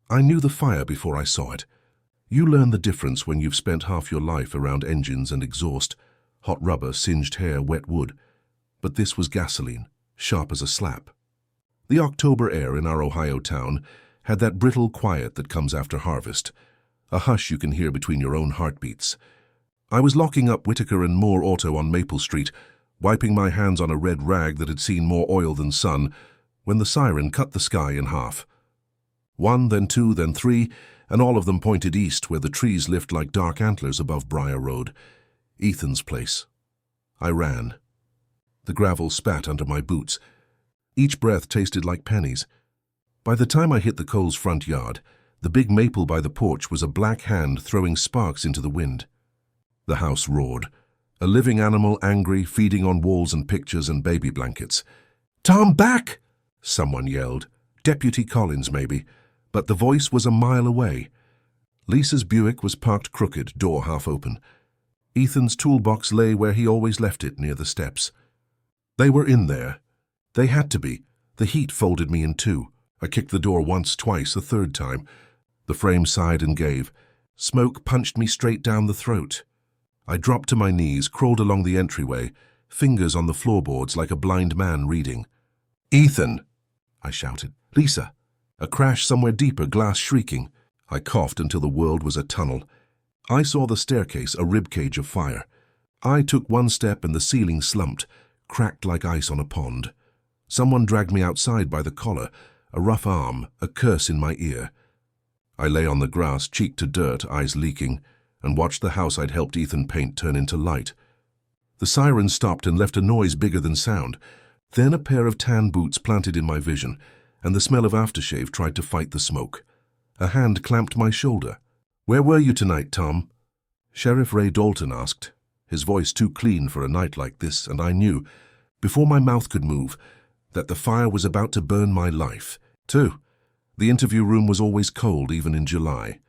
I knew the fire before I saw it. You learn the difference when you've spent half your life around engines and exhaust, hot rubber, singed hair, wet wood. But this was gasoline, sharp as a slap. The October air in our Ohio town had that brittle quiet that comes after harvest, a hush you can hear between your own heartbeats. I was locking up Whitaker and Moore Auto on Maple Street, wiping my hands on a red rag that had seen more oil than sun, when the siren cut the sky in half. One, then two, then three, and all of them pointed east where the trees lift like dark antlers above Briar Road. Ethan's place. I ran. The gravel spat under my boots. Each breath tasted like pennies. By the time I hit the Coles' front yard, the big maple by the porch was a black hand throwing sparks into the wind. The house roared. A living animal, angry, feeding on walls and pictures and baby blankets. "Tom, back!" someone yelled. Deputy Collins, maybe. But the voice was a mile away. Lisa's Buick was parked crooked, door half open. Ethan's toolbox lay where he always left it, near the steps. They were in there. They had to be. The heat folded me in two. I kicked the door once, twice, a third time. The frame sighed and gave. Smoke punched me straight down the throat. I dropped to my knees, crawled along the entryway, fingers on the floorboards like a blind man reading. "Ethan!" I shouted. "Lisa!" A crash somewhere deeper, glass shrieking. I coughed until the world was a tunnel. I saw the staircase, a ribcage of fire. I took one step and the ceiling slumped, cracked like ice on a pond. Someone dragged me outside by the collar, a rough arm, a curse in my ear. I lay on the grass, cheek to dirt, eyes leaking, and watched the house I'd helped Ethan paint turn into light. The siren stopped and left a noise bigger than sound. Then a pair of tan boots planted in my vision, and the smell of aftershave tried to fight the smoke. A hand clamped my shoulder. "Where were you tonight, Tom?" Sheriff Ray Dalton asked, his voice too clean for a night like this, and I knew, before my mouth could move, that the fire was about to burn my life, too. The interview room was always cold, even in July.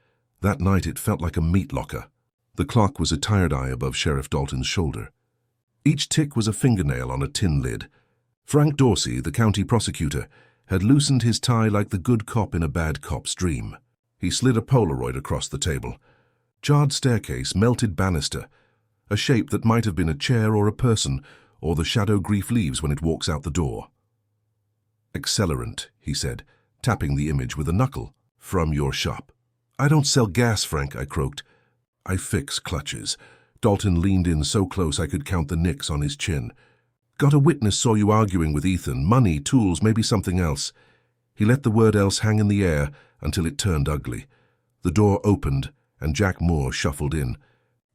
That night it felt like a meat locker. The clock was a tired eye above Sheriff Dalton's shoulder. Each tick was a fingernail on a tin lid. Frank Dorsey, the county prosecutor, had loosened his tie like the good cop in a bad cop's dream. He slid a Polaroid across the table. Jarred staircase, melted banister, a shape that might have been a chair or a person, or the shadow grief leaves when it walks out the door. "Accelerant," he said, tapping the image with a knuckle. "From your shop." "I don't sell gas, Frank," I croaked. "I fix clutches." Dalton leaned in so close I could count the nicks on his chin. "Got a witness saw you arguing with Ethan. Money, tools, maybe something else." He let the word else hang in the air until it turned ugly. The door opened, and Jack Moore shuffled in,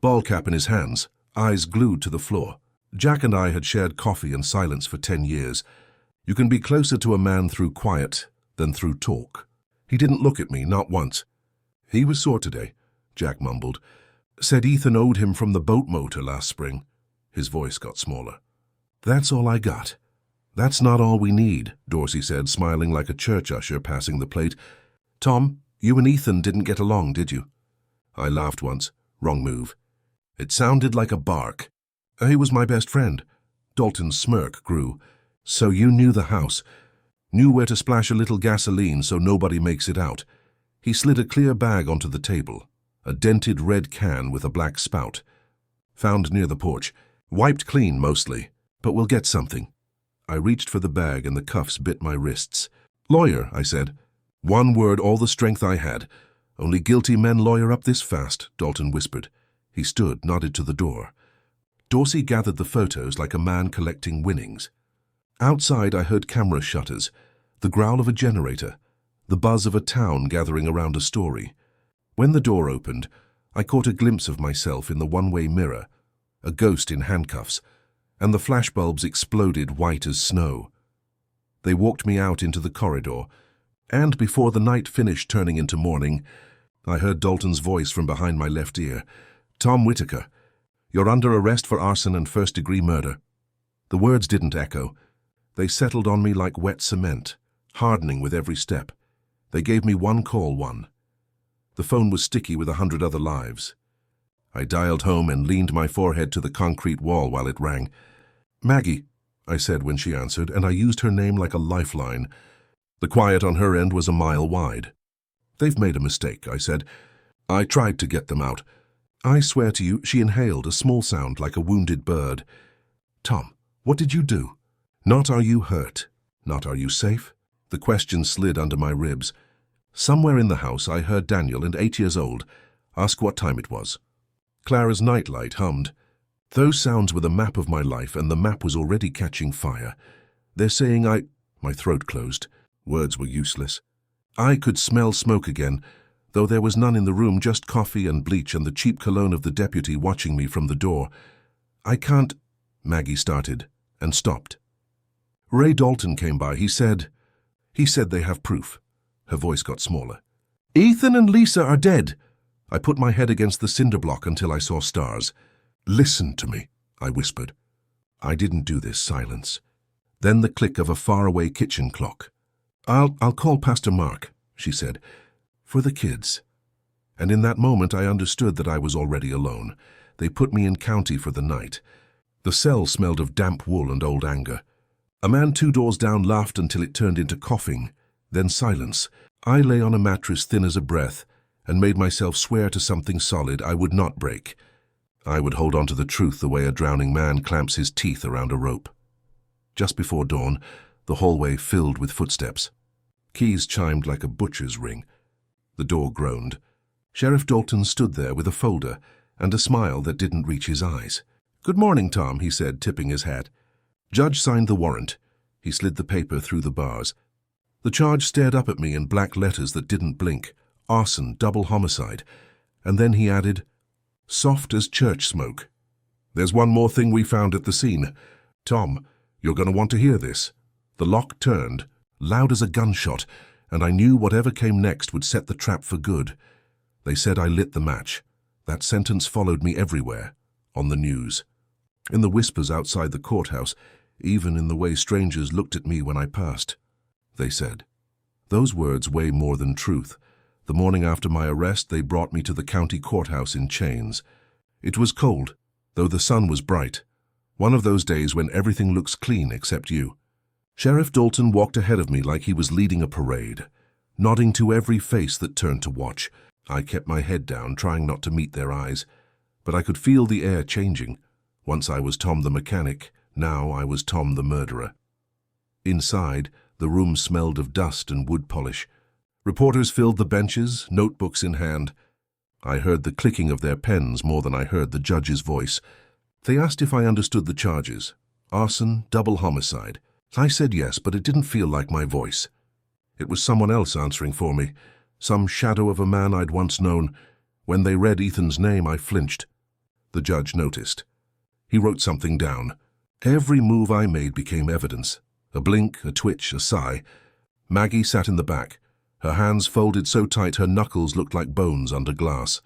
ball cap in his hands, eyes glued to the floor. Jack and I had shared coffee and silence for 10 years. You can be closer to a man through quiet than through talk. He didn't look at me, not once. "He was sore today," Jack mumbled. "Said Ethan owed him from the boat motor last spring." His voice got smaller. "That's all I got." "That's not all we need," Dorsey said, smiling like a church usher passing the plate. "Tom, you and Ethan didn't get along, did you?" I laughed once. Wrong move. It sounded like a bark. "He was my best friend." Dalton's smirk grew. "So you knew the house, knew where to splash a little gasoline so nobody makes it out." He slid a clear bag onto the table, a dented red can with a black spout. "Found near the porch. Wiped clean, mostly. But we'll get something." I reached for the bag and the cuffs bit my wrists. "Lawyer," I said. One word, all the strength I had. "Only guilty men lawyer up this fast," Dalton whispered. He stood, nodded to the door. Dorsey gathered the photos like a man collecting winnings. Outside I heard camera shutters, the growl of a generator, the buzz of a town gathering around a story. When the door opened, I caught a glimpse of myself in the one-way mirror, a ghost in handcuffs, and the flashbulbs exploded white as snow. They walked me out into the corridor, and before the night finished turning into morning, I heard Dalton's voice from behind my left ear. "Tom Whitaker, you're under arrest for arson and first-degree murder." The words didn't echo. They settled on me like wet cement, hardening with every step. They gave me one call, one. The phone was sticky with 100 other lives. I dialed home and leaned my forehead to the concrete wall while it rang. "Maggie," I said when she answered, and I used her name like a lifeline. The quiet on her end was a mile wide. They've made a mistake, I said. I tried to get them out. I swear to you, she inhaled a small sound like a wounded bird. Tom, what did you do? Not are you hurt, not are you safe? The question slid under my ribs. Somewhere in the house I heard Daniel, and 8 years old, ask what time it was. Clara's nightlight hummed. Those sounds were the map of my life, and the map was already catching fire. They're saying My throat closed. Words were useless. I could smell smoke again, though there was none in the room, just coffee and bleach and the cheap cologne of the deputy watching me from the door. I can't, Maggie started, and stopped. Ray Dalton came by. He said they have proof. Her voice got smaller. Ethan and Lisa are dead. I put my head against the cinder block until I saw stars. Listen to me, I whispered. I didn't do this. Silence. Then the click of a faraway kitchen clock. I'll call Pastor Mark, she said, for the kids. And in that moment I understood that I was already alone. They put me in county for the night. The cell smelled of damp wool and old anger. A man 2 doors down laughed until it turned into coughing, then silence. I lay on a mattress thin as a breath and made myself swear to something solid I would not break. I would hold on to the truth the way a drowning man clamps his teeth around a rope. Just before dawn, the hallway filled with footsteps. Keys chimed like a butcher's ring. The door groaned. Sheriff Dalton stood there with a folder and a smile that didn't reach his eyes. Good morning, Tom, he said, tipping his hat. Judge signed the warrant. He slid the paper through the bars. The charge stared up at me in black letters that didn't blink. Arson, double homicide. And then he added, soft as church smoke. There's one more thing we found at the scene. Tom, you're going to want to hear this. The lock turned, loud as a gunshot, and I knew whatever came next would set the trap for good. They said I lit the match. That sentence followed me everywhere, on the news, in the whispers outside the courthouse, even in the way strangers looked at me when I passed. They said. Those words weigh more than truth. The morning after my arrest, they brought me to the county courthouse in chains. It was cold, though the sun was bright. One of those days when everything looks clean except you. Sheriff Dalton walked ahead of me like he was leading a parade, nodding to every face that turned to watch. I kept my head down, trying not to meet their eyes, but I could feel the air changing. Once I was Tom the mechanic, now I was Tom the murderer. Inside, the room smelled of dust and wood polish. Reporters filled the benches, notebooks in hand. I heard the clicking of their pens more than I heard the judge's voice. They asked if I understood the charges. Arson, double homicide. I said yes, but it didn't feel like my voice. It was someone else answering for me, some shadow of a man I'd once known. When they read Ethan's name, I flinched. The judge noticed. He wrote something down. Every move I made became evidence. A blink, a twitch, a sigh. Maggie sat in the back, her hands folded so tight her knuckles looked like bones under glass.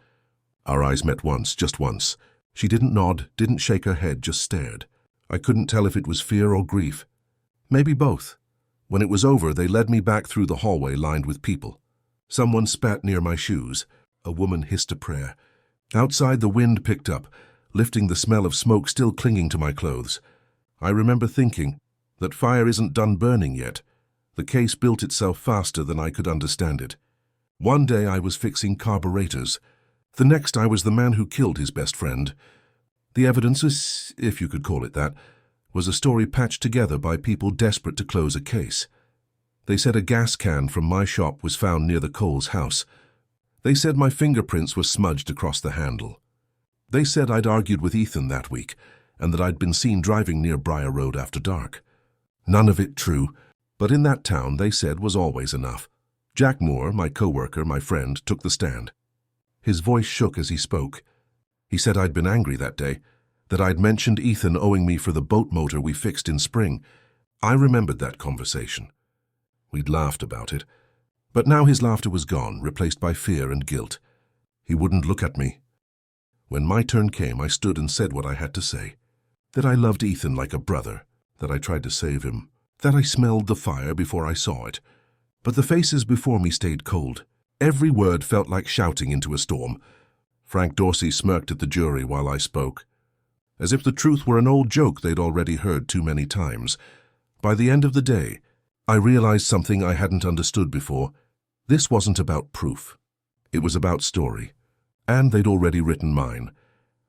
Our eyes met once, just once. She didn't nod, didn't shake her head, just stared. I couldn't tell if it was fear or grief. Maybe both. When it was over, they led me back through the hallway lined with people. Someone spat near my shoes. A woman hissed a prayer. Outside, the wind picked up, lifting the smell of smoke still clinging to my clothes. I remember thinking that fire isn't done burning yet. The case built itself faster than I could understand it. One day I was fixing carburetors. The next I was the man who killed his best friend. The evidence, if you could call it that, was a story patched together by people desperate to close a case. They said a gas can from my shop was found near the Coles house. They said my fingerprints were smudged across the handle. They said I'd argued with Ethan that week, and that I'd been seen driving near Briar Road after dark. None of it true, but in that town, they said, was always enough. Jack Moore, my co-worker, my friend, took the stand. His voice shook as he spoke. He said I'd been angry that day, that I'd mentioned Ethan owing me for the boat motor we fixed in spring. I remembered that conversation. We'd laughed about it. But now his laughter was gone, replaced by fear and guilt. He wouldn't look at me. When my turn came, I stood and said what I had to say. That I loved Ethan like a brother, that I tried to save him, that I smelled the fire before I saw it. But the faces before me stayed cold. Every word felt like shouting into a storm. Frank Dorsey smirked at the jury while I spoke, as if the truth were an old joke they'd already heard too many times. By the end of the day, I realized something I hadn't understood before. This wasn't about proof. It was about story. And they'd already written mine.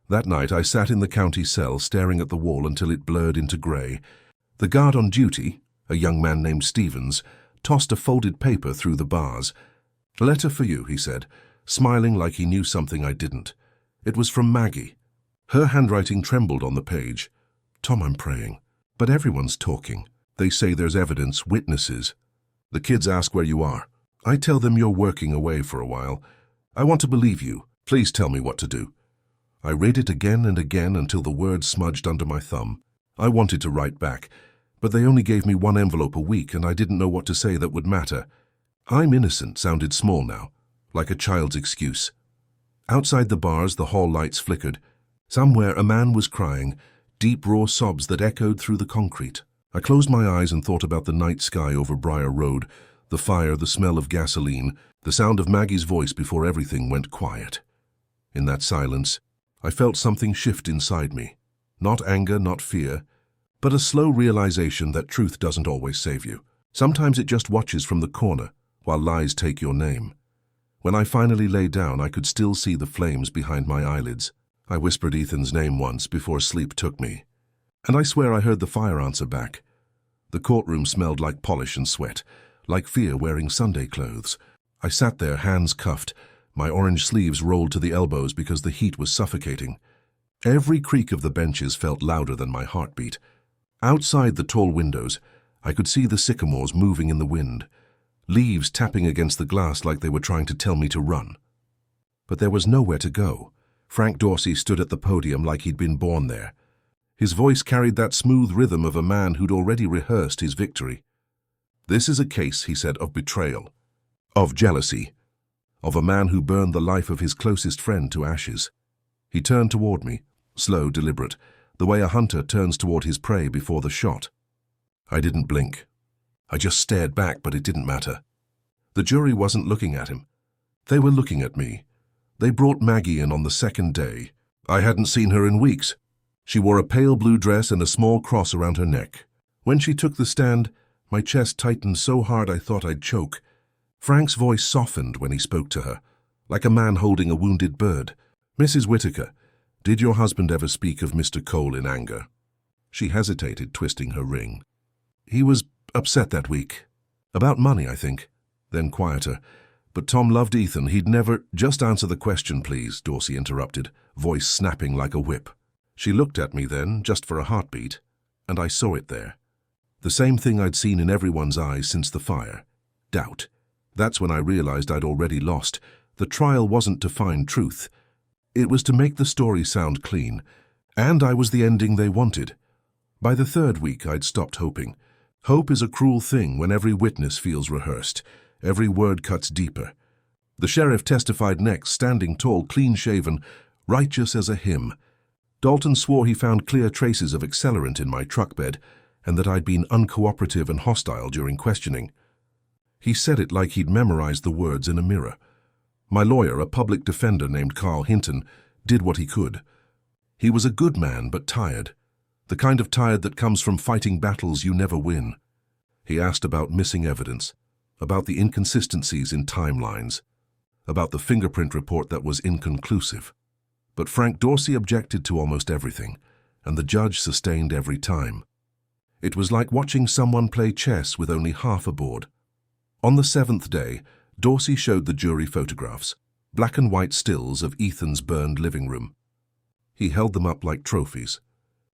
That night I sat in the county cell staring at the wall until it blurred into grey. The guard on duty, a young man named Stevens, tossed a folded paper through the bars. "A letter for you," he said, smiling like he knew something I didn't. It was from Maggie. Her handwriting trembled on the page. "Tom, I'm praying. But everyone's talking. They say there's evidence, witnesses. The kids ask where you are. I tell them you're working away for a while. I want to believe you. Please tell me what to do." I read it again and again until the words smudged under my thumb. I wanted to write back, but they only gave me one envelope a week and I didn't know what to say that would matter. "I'm innocent" sounded small now, like a child's excuse. Outside the bars, the hall lights flickered. Somewhere a man was crying, deep raw sobs that echoed through the concrete. I closed my eyes and thought about the night sky over Briar Road, the fire, the smell of gasoline, the sound of Maggie's voice before everything went quiet. In that silence, I felt something shift inside me. Not anger, not fear, but a slow realization that truth doesn't always save you. Sometimes it just watches from the corner, while lies take your name. When I finally lay down, I could still see the flames behind my eyelids. I whispered Ethan's name once before sleep took me. And I swear I heard the fire answer back. The courtroom smelled like polish and sweat, like fear wearing Sunday clothes. I sat there, hands cuffed, my orange sleeves rolled to the elbows because the heat was suffocating. Every creak of the benches felt louder than my heartbeat. Outside the tall windows, I could see the sycamores moving in the wind, leaves tapping against the glass like they were trying to tell me to run. But there was nowhere to go. Frank Dorsey stood at the podium like he'd been born there. His voice carried that smooth rhythm of a man who'd already rehearsed his victory. "This is a case," he said, "of betrayal, of jealousy, of a man who burned the life of his closest friend to ashes." He turned toward me, slow, deliberate, the way a hunter turns toward his prey before the shot. I didn't blink. I just stared back, but it didn't matter. The jury wasn't looking at him. They were looking at me. They brought Maggie in on the second day. I hadn't seen her in weeks. She wore a pale blue dress and a small cross around her neck. When she took the stand, my chest tightened so hard I thought I'd choke. Frank's voice softened when he spoke to her, like a man holding a wounded bird. "Mrs. Whitaker, did your husband ever speak of Mr. Cole in anger?" She hesitated, twisting her ring. "He was upset that week. About money, I think." Then quieter. "But Tom loved Ethan. He'd never—" "Just answer the question, please," Dorsey interrupted, voice snapping like a whip. She looked at me then, just for a heartbeat, and I saw it there. The same thing I'd seen in everyone's eyes since the fire. Doubt. That's when I realized I'd already lost. The trial wasn't to find truth. It was to make the story sound clean, and I was the ending they wanted. By the third week, I'd stopped hoping. Hope is a cruel thing when every witness feels rehearsed. Every word cuts deeper. The sheriff testified next, standing tall, clean-shaven, righteous as a hymn. Dalton swore he found clear traces of accelerant in my truck bed and that I'd been uncooperative and hostile during questioning. He said it like he'd memorized the words in a mirror. My lawyer, a public defender named Carl Hinton, did what he could. He was a good man but tired, the kind of tired that comes from fighting battles you never win. He asked about missing evidence, about the inconsistencies in timelines, about the fingerprint report that was inconclusive. But Frank Dorsey objected to almost everything, and the judge sustained every time. It was like watching someone play chess with only half a board. On the seventh day, Dorsey showed the jury photographs, black and white stills of Ethan's burned living room. He held them up like trophies.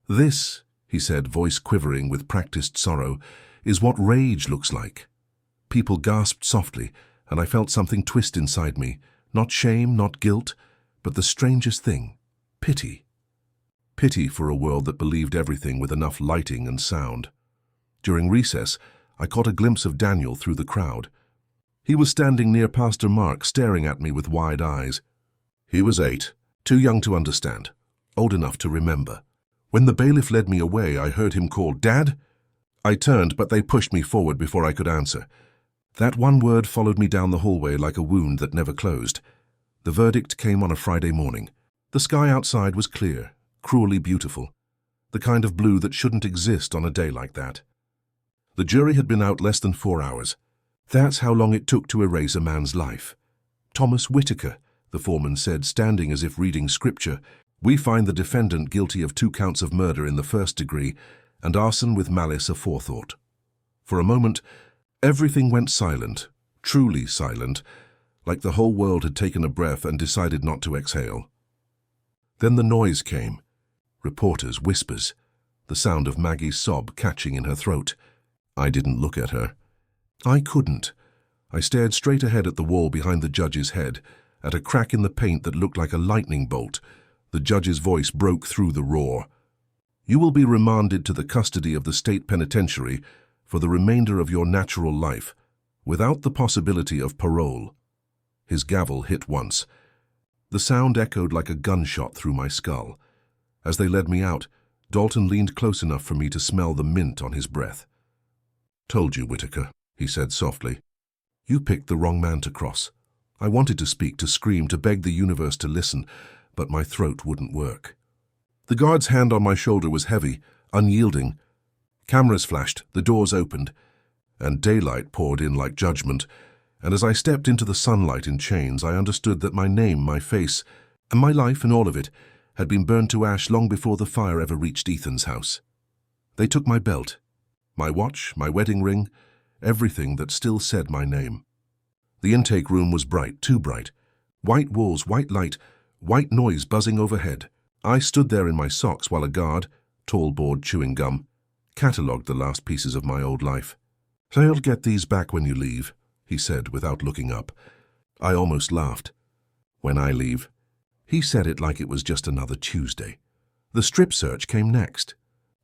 "This," he said, voice quivering with practiced sorrow, "is what rage looks like." People gasped softly, and I felt something twist inside me, not shame, not guilt, but the strangest thing, pity. Pity for a world that believed everything with enough lighting and sound. During recess, I caught a glimpse of Daniel through the crowd. He was standing near Pastor Mark, staring at me with wide eyes. He was 8, too young to understand, old enough to remember. When the bailiff led me away, I heard him call, "Dad?" I turned, but they pushed me forward before I could answer. That one word followed me down the hallway like a wound that never closed. The verdict came on a Friday morning. The sky outside was clear, cruelly beautiful, the kind of blue that shouldn't exist on a day like that. The jury had been out less than 4 hours. That's how long it took to erase a man's life. Thomas Whitaker, the foreman said, standing as if reading scripture. We find the defendant guilty of 2 counts of murder in the 1st degree and arson with malice aforethought. For a moment, everything went silent, truly silent, like the whole world had taken a breath and decided not to exhale. Then the noise came. Reporters' whispers, the sound of Maggie's sob catching in her throat. I didn't look at her. I couldn't. I stared straight ahead at the wall behind the judge's head, at a crack in the paint that looked like a lightning bolt. The judge's voice broke through the roar. You will be remanded to the custody of the state penitentiary for the remainder of your natural life, without the possibility of parole. His gavel hit once. The sound echoed like a gunshot through my skull. As they led me out, Dalton leaned close enough for me to smell the mint on his breath. Told you, Whitaker, he said softly. You picked the wrong man to cross. I wanted to speak, to scream, to beg the universe to listen, but my throat wouldn't work. The guard's hand on my shoulder was heavy, unyielding. Cameras flashed, the doors opened, and daylight poured in like judgment, and as I stepped into the sunlight in chains, I understood that my name, my face, and my life and all of it had been burned to ash long before the fire ever reached Ethan's house. They took my belt, my watch, my wedding ring, everything that still said my name. The intake room was bright, too bright. White walls, white light, white noise buzzing overhead. I stood there in my socks while a guard, tall board chewing gum, catalogued the last pieces of my old life. "I'll get these back when you leave," he said without looking up. I almost laughed. "When I leave?" He said it like it was just another Tuesday. The strip search came next.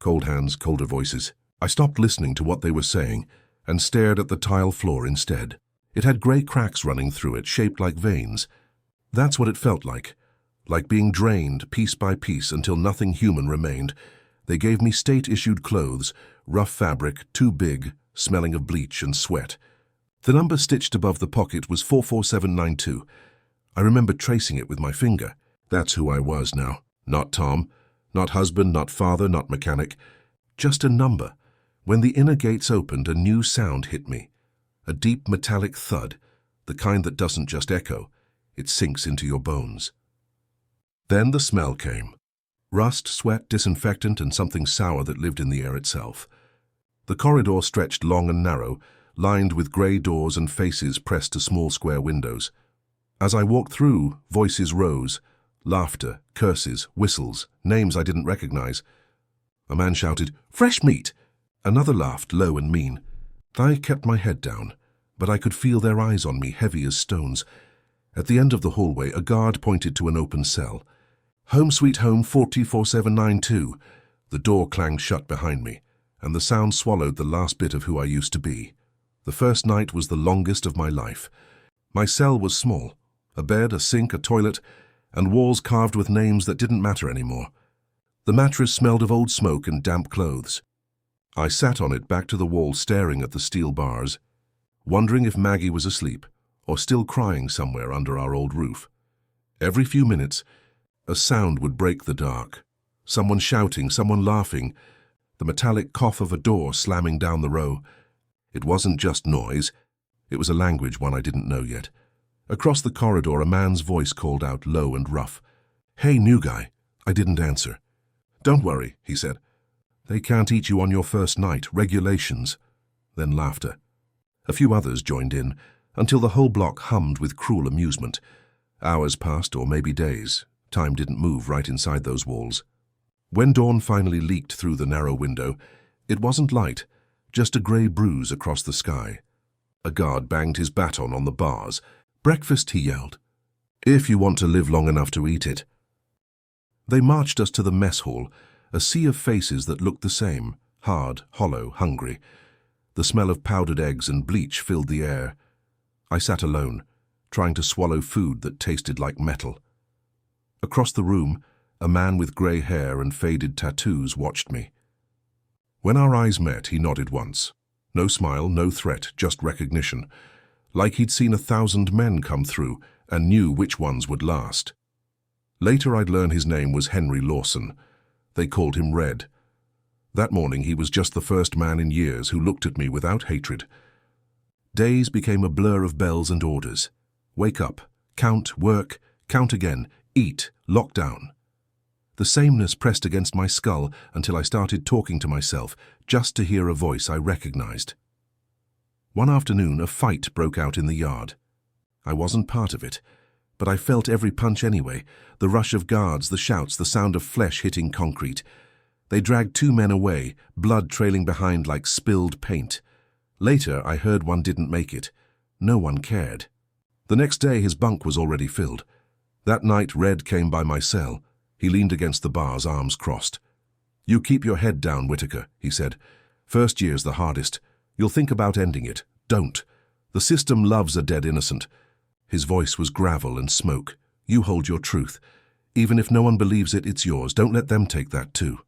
Cold hands, colder voices. I stopped listening to what they were saying and stared at the tile floor instead. It had grey cracks running through it, shaped like veins. That's what it felt like being drained piece by piece until nothing human remained. They gave me state-issued clothes, rough fabric, too big, smelling of bleach and sweat. The number stitched above the pocket was 44792. I remember tracing it with my finger. That's who I was now. Not Tom, not husband, not father, not mechanic. Just a number. When the inner gates opened, a new sound hit me. A deep metallic thud, the kind that doesn't just echo, it sinks into your bones. Then the smell came. Rust, sweat, disinfectant, and something sour that lived in the air itself. The corridor stretched long and narrow, lined with grey doors and faces pressed to small square windows. As I walked through, voices rose. Laughter, curses, whistles, names I didn't recognize. A man shouted, "Fresh meat!" Another laughed, low and mean. I kept my head down, but I could feel their eyes on me, heavy as stones. At the end of the hallway, a guard pointed to an open cell. "Home sweet home 44792. The door clanged shut behind me, and the sound swallowed the last bit of who I used to be. The first night was the longest of my life. My cell was small. A bed, a sink, a toilet, and walls carved with names that didn't matter anymore. The mattress smelled of old smoke and damp clothes. I sat on it, back to the wall, staring at the steel bars, wondering if Maggie was asleep or still crying somewhere under our old roof. Every few minutes, a sound would break the dark. Someone shouting, someone laughing, the metallic cough of a door slamming down the row. It wasn't just noise. It was a language, one I didn't know yet. Across the corridor, a man's voice called out, low and rough. "Hey, new guy." I didn't answer. "Don't worry," he said. "They can't eat you on your first night. Regulations." Then laughter. A few others joined in, until the whole block hummed with cruel amusement. Hours passed, or maybe days. Time didn't move right inside those walls. When dawn finally leaked through the narrow window, it wasn't light, just a grey bruise across the sky. A guard banged his baton on the bars. "Breakfast," he yelled. "If you want to live long enough to eat it." They marched us to the mess hall, a sea of faces that looked the same, hard, hollow, hungry. The smell of powdered eggs and bleach filled the air. I sat alone, trying to swallow food that tasted like metal. Across the room, a man with grey hair and faded tattoos watched me. When our eyes met, he nodded once. No smile, no threat, just recognition. Like he'd seen 1,000 men come through and knew which ones would last. Later I'd learn his name was Henry Lawson. They called him Red. That morning he was just the first man in years who looked at me without hatred. Days became a blur of bells and orders. Wake up, count, work, count again, eat, lock down. The sameness pressed against my skull until I started talking to myself, just to hear a voice I recognized. One afternoon, a fight broke out in the yard. I wasn't part of it, but I felt every punch anyway, the rush of guards, the shouts, the sound of flesh hitting concrete. They dragged 2 men away, blood trailing behind like spilled paint. Later, I heard one didn't make it. No one cared. The next day, his bunk was already filled. That night, Red came by my cell. He leaned against the bars, arms crossed. "You keep your head down, Whitaker," he said. "First year's the hardest. You'll think about ending it. Don't. The system loves a dead innocent." His voice was gravel and smoke. "You hold your truth. Even if no one believes it, it's yours. Don't let them take that too."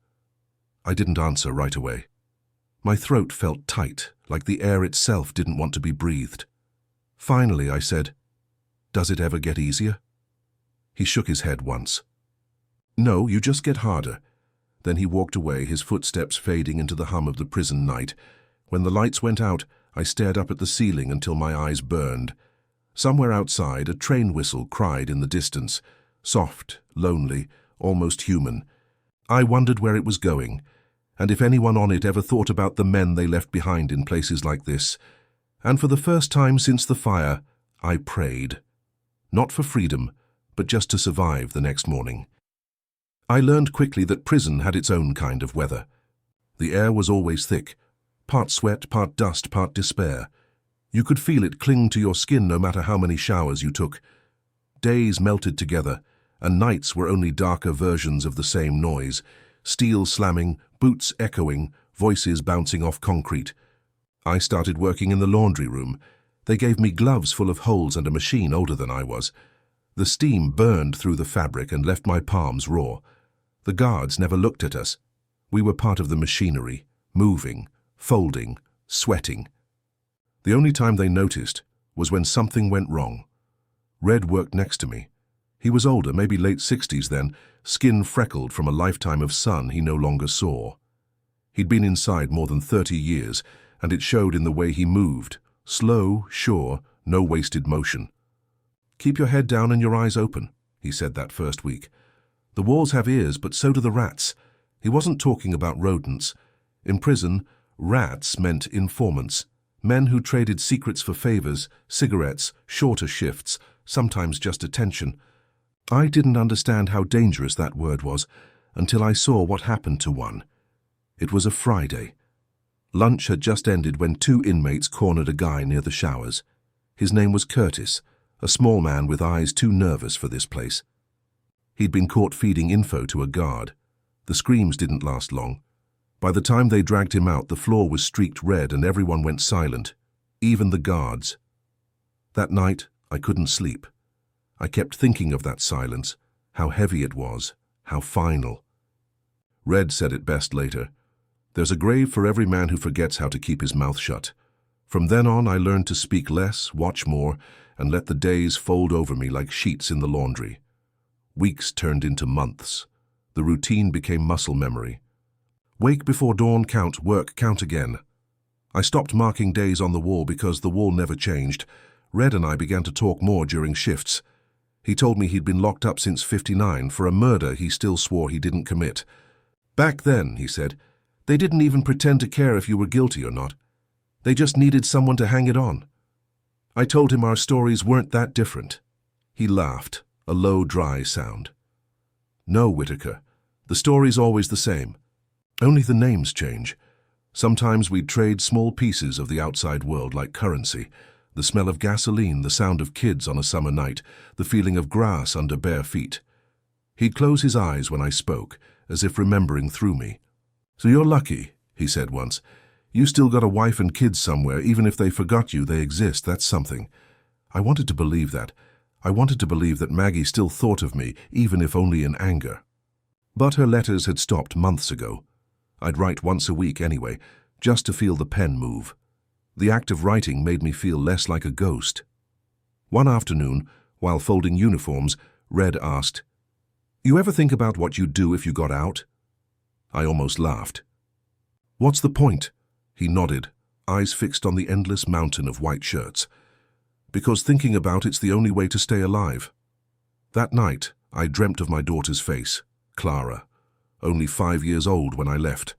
I didn't answer right away. My throat felt tight, like the air itself didn't want to be breathed. Finally, I said, "Does it ever get easier?" He shook his head once. "No, you just get harder." Then he walked away, his footsteps fading into the hum of the prison night. When the lights went out, I stared up at the ceiling until my eyes burned. Somewhere outside, a train whistle cried in the distance, soft, lonely, almost human. I wondered where it was going, and if anyone on it ever thought about the men they left behind in places like this. And for the first time since the fire, I prayed. Not for freedom, but just to survive the next morning. I learned quickly that prison had its own kind of weather. The air was always thick, part sweat, part dust, part despair. You could feel it cling to your skin no matter how many showers you took. Days melted together, and nights were only darker versions of the same noise, steel slamming, boots echoing, voices bouncing off concrete. I started working in the laundry room. They gave me gloves full of holes and a machine older than I was. The steam burned through the fabric and left my palms raw. The guards never looked at us. We were part of the machinery, moving, folding, sweating. The only time they noticed was when something went wrong. Red worked next to me. He was older, maybe late 60s then, skin freckled from a lifetime of sun he no longer saw. He'd been inside more than 30 years, and it showed in the way he moved, slow, sure, no wasted motion. "Keep your head down and your eyes open," he said that first week. "The walls have ears, but so do the rats." He wasn't talking about rodents. In prison, rats meant informants, men who traded secrets for favors, cigarettes, shorter shifts, sometimes just attention. I didn't understand how dangerous that word was until I saw what happened to one. It was a Friday. Lunch had just ended when 2 inmates cornered a guy near the showers. His name was Curtis, a small man with eyes too nervous for this place. He'd been caught feeding info to a guard. The screams didn't last long. By the time they dragged him out, the floor was streaked red and everyone went silent, even the guards. That night, I couldn't sleep. I kept thinking of that silence, how heavy it was, how final. Red said it best later. "There's a grave for every man who forgets how to keep his mouth shut." From then on, I learned to speak less, watch more, and let the days fold over me like sheets in the laundry. Weeks turned into months. The routine became muscle memory. Wake before dawn, count, work, count again. I stopped marking days on the wall because the wall never changed. Red and I began to talk more during shifts. He told me he'd been locked up since '59 for a murder he still swore he didn't commit. "Back then," he said, "they didn't even pretend to care if you were guilty or not. They just needed someone to hang it on." I told him our stories weren't that different. He laughed, a low, dry sound. "No, Whitaker, the story's always the same. Only the names change. Sometimes we'd trade small pieces of the outside world like currency. The smell of gasoline, the sound of kids on a summer night, the feeling of grass under bare feet." He'd close his eyes when I spoke, as if remembering through me. "So you're lucky," he said once. "You still got a wife and kids somewhere, even if they forgot you, they exist, that's something." I wanted to believe that. I wanted to believe that Maggie still thought of me, even if only in anger. But her letters had stopped months ago. I'd write once a week anyway, just to feel the pen move. The act of writing made me feel less like a ghost. One afternoon, while folding uniforms, Red asked, "You ever think about what you'd do if you got out?" I almost laughed. "What's the point?" He nodded. eyes fixed on the endless mountain of white shirts. Because thinking about it's the only way to stay alive. That night, I dreamt of my daughter's face, Clara, only 5 years old when I left.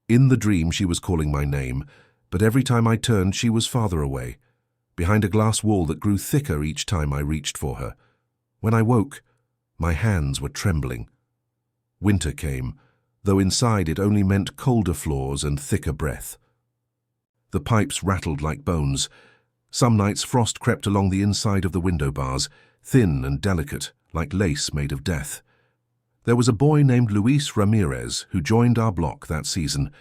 In the dream, she was calling my name, but every time I turned, she was farther away, behind a glass wall that grew thicker each time I reached for her. When I woke, my hands were trembling. Winter came, though inside it only meant colder floors and thicker breath. The pipes rattled like bones. Some nights frost crept along the inside of the window bars, thin and delicate, like lace made of death. There was a boy named Luis Ramirez who joined our block that season,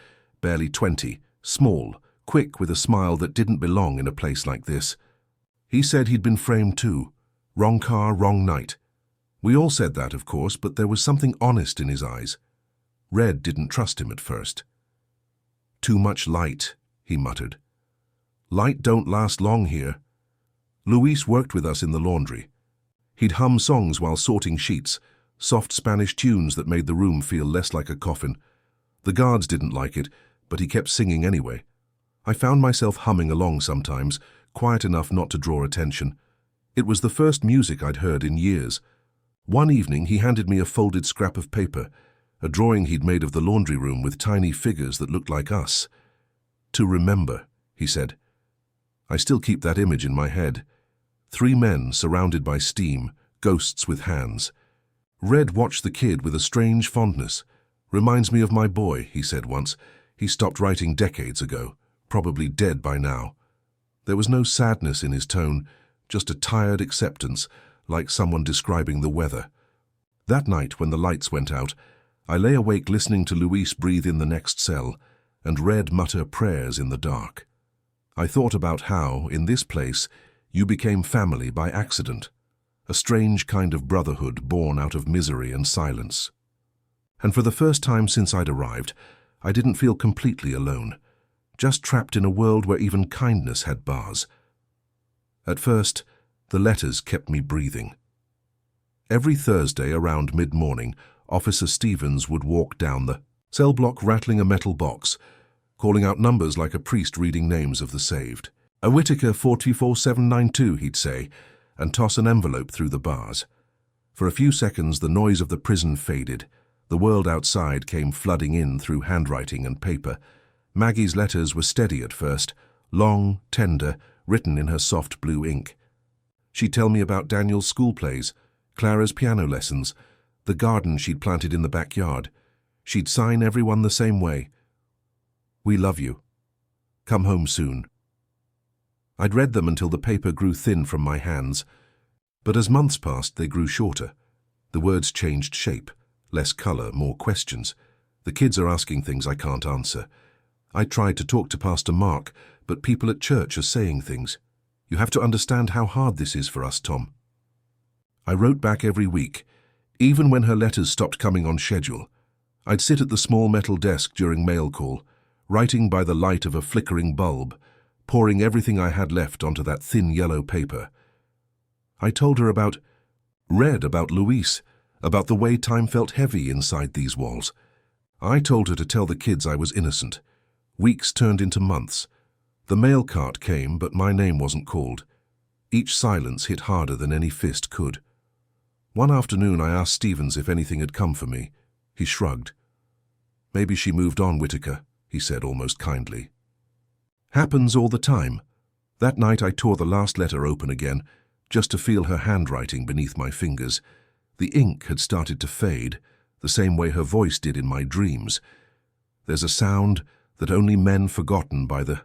barely 20, small, quick with a smile that didn't belong in a place like this. He said he'd been framed too. Wrong car, wrong night. We all said that, of course, but there was something honest in his eyes. Red didn't trust him at first. "Too much light," he muttered. "Light don't last long here." Luis worked with us in the laundry. He'd hum songs while sorting sheets, soft Spanish tunes that made the room feel less like a coffin. The guards didn't like it, but he kept singing anyway. I found myself humming along sometimes, quiet enough not to draw attention. It was the first music I'd heard in years. One evening he handed me a folded scrap of paper, a drawing he'd made of the laundry room with tiny figures that looked like us. "To remember," he said. I still keep that image in my head. 3 men surrounded by steam, ghosts with hands. Red watched the kid with a strange fondness. "Reminds me of my boy," he said once. He stopped writing decades ago, probably dead by now. There was no sadness in his tone, just a tired acceptance, like someone describing the weather. That night, when the lights went out, I lay awake listening to Luis breathe in the next cell and Red mutter prayers in the dark. I thought about how, in this place, you became family by accident, a strange kind of brotherhood born out of misery and silence. And for the first time since I'd arrived, I didn't feel completely alone, just trapped in a world where even kindness had bars. At first, the letters kept me breathing. Every Thursday around mid-morning, Officer Stevens would walk down the cell block rattling a metal box, calling out numbers like a priest reading names of the saved. "A Whitaker 44792, he'd say, and toss an envelope through the bars. For a few seconds, the noise of the prison faded. The world outside came flooding in through handwriting and paper. Maggie's letters were steady at first, long, tender, written in her soft blue ink. She'd tell me about Daniel's school plays, Clara's piano lessons, the garden she'd planted in the backyard. She'd sign everyone the same way. "We love you. Come home soon." I'd read them until the paper grew thin from my hands, but as months passed, they grew shorter. The words changed shape, less color, more questions. The kids are asking things I can't answer. I tried to talk to Pastor Mark, but people at church are saying things. "You have to understand how hard this is for us, Tom." I wrote back every week, even when her letters stopped coming on schedule. I'd sit at the small metal desk during mail call, writing by the light of a flickering bulb, pouring everything I had left onto that thin yellow paper. I told her about Luis, about the way time felt heavy inside these walls. I told her to tell the kids I was innocent. Weeks turned into months. The mail cart came, but my name wasn't called. Each silence hit harder than any fist could. One afternoon I asked Stevens if anything had come for me. He shrugged. "Maybe she moved on, Whitaker," he said almost kindly. "Happens all the time." That night I tore the last letter open again, just to feel her handwriting beneath my fingers. The ink had started to fade, the same way her voice did in my dreams. There's a sound that only men forgotten by the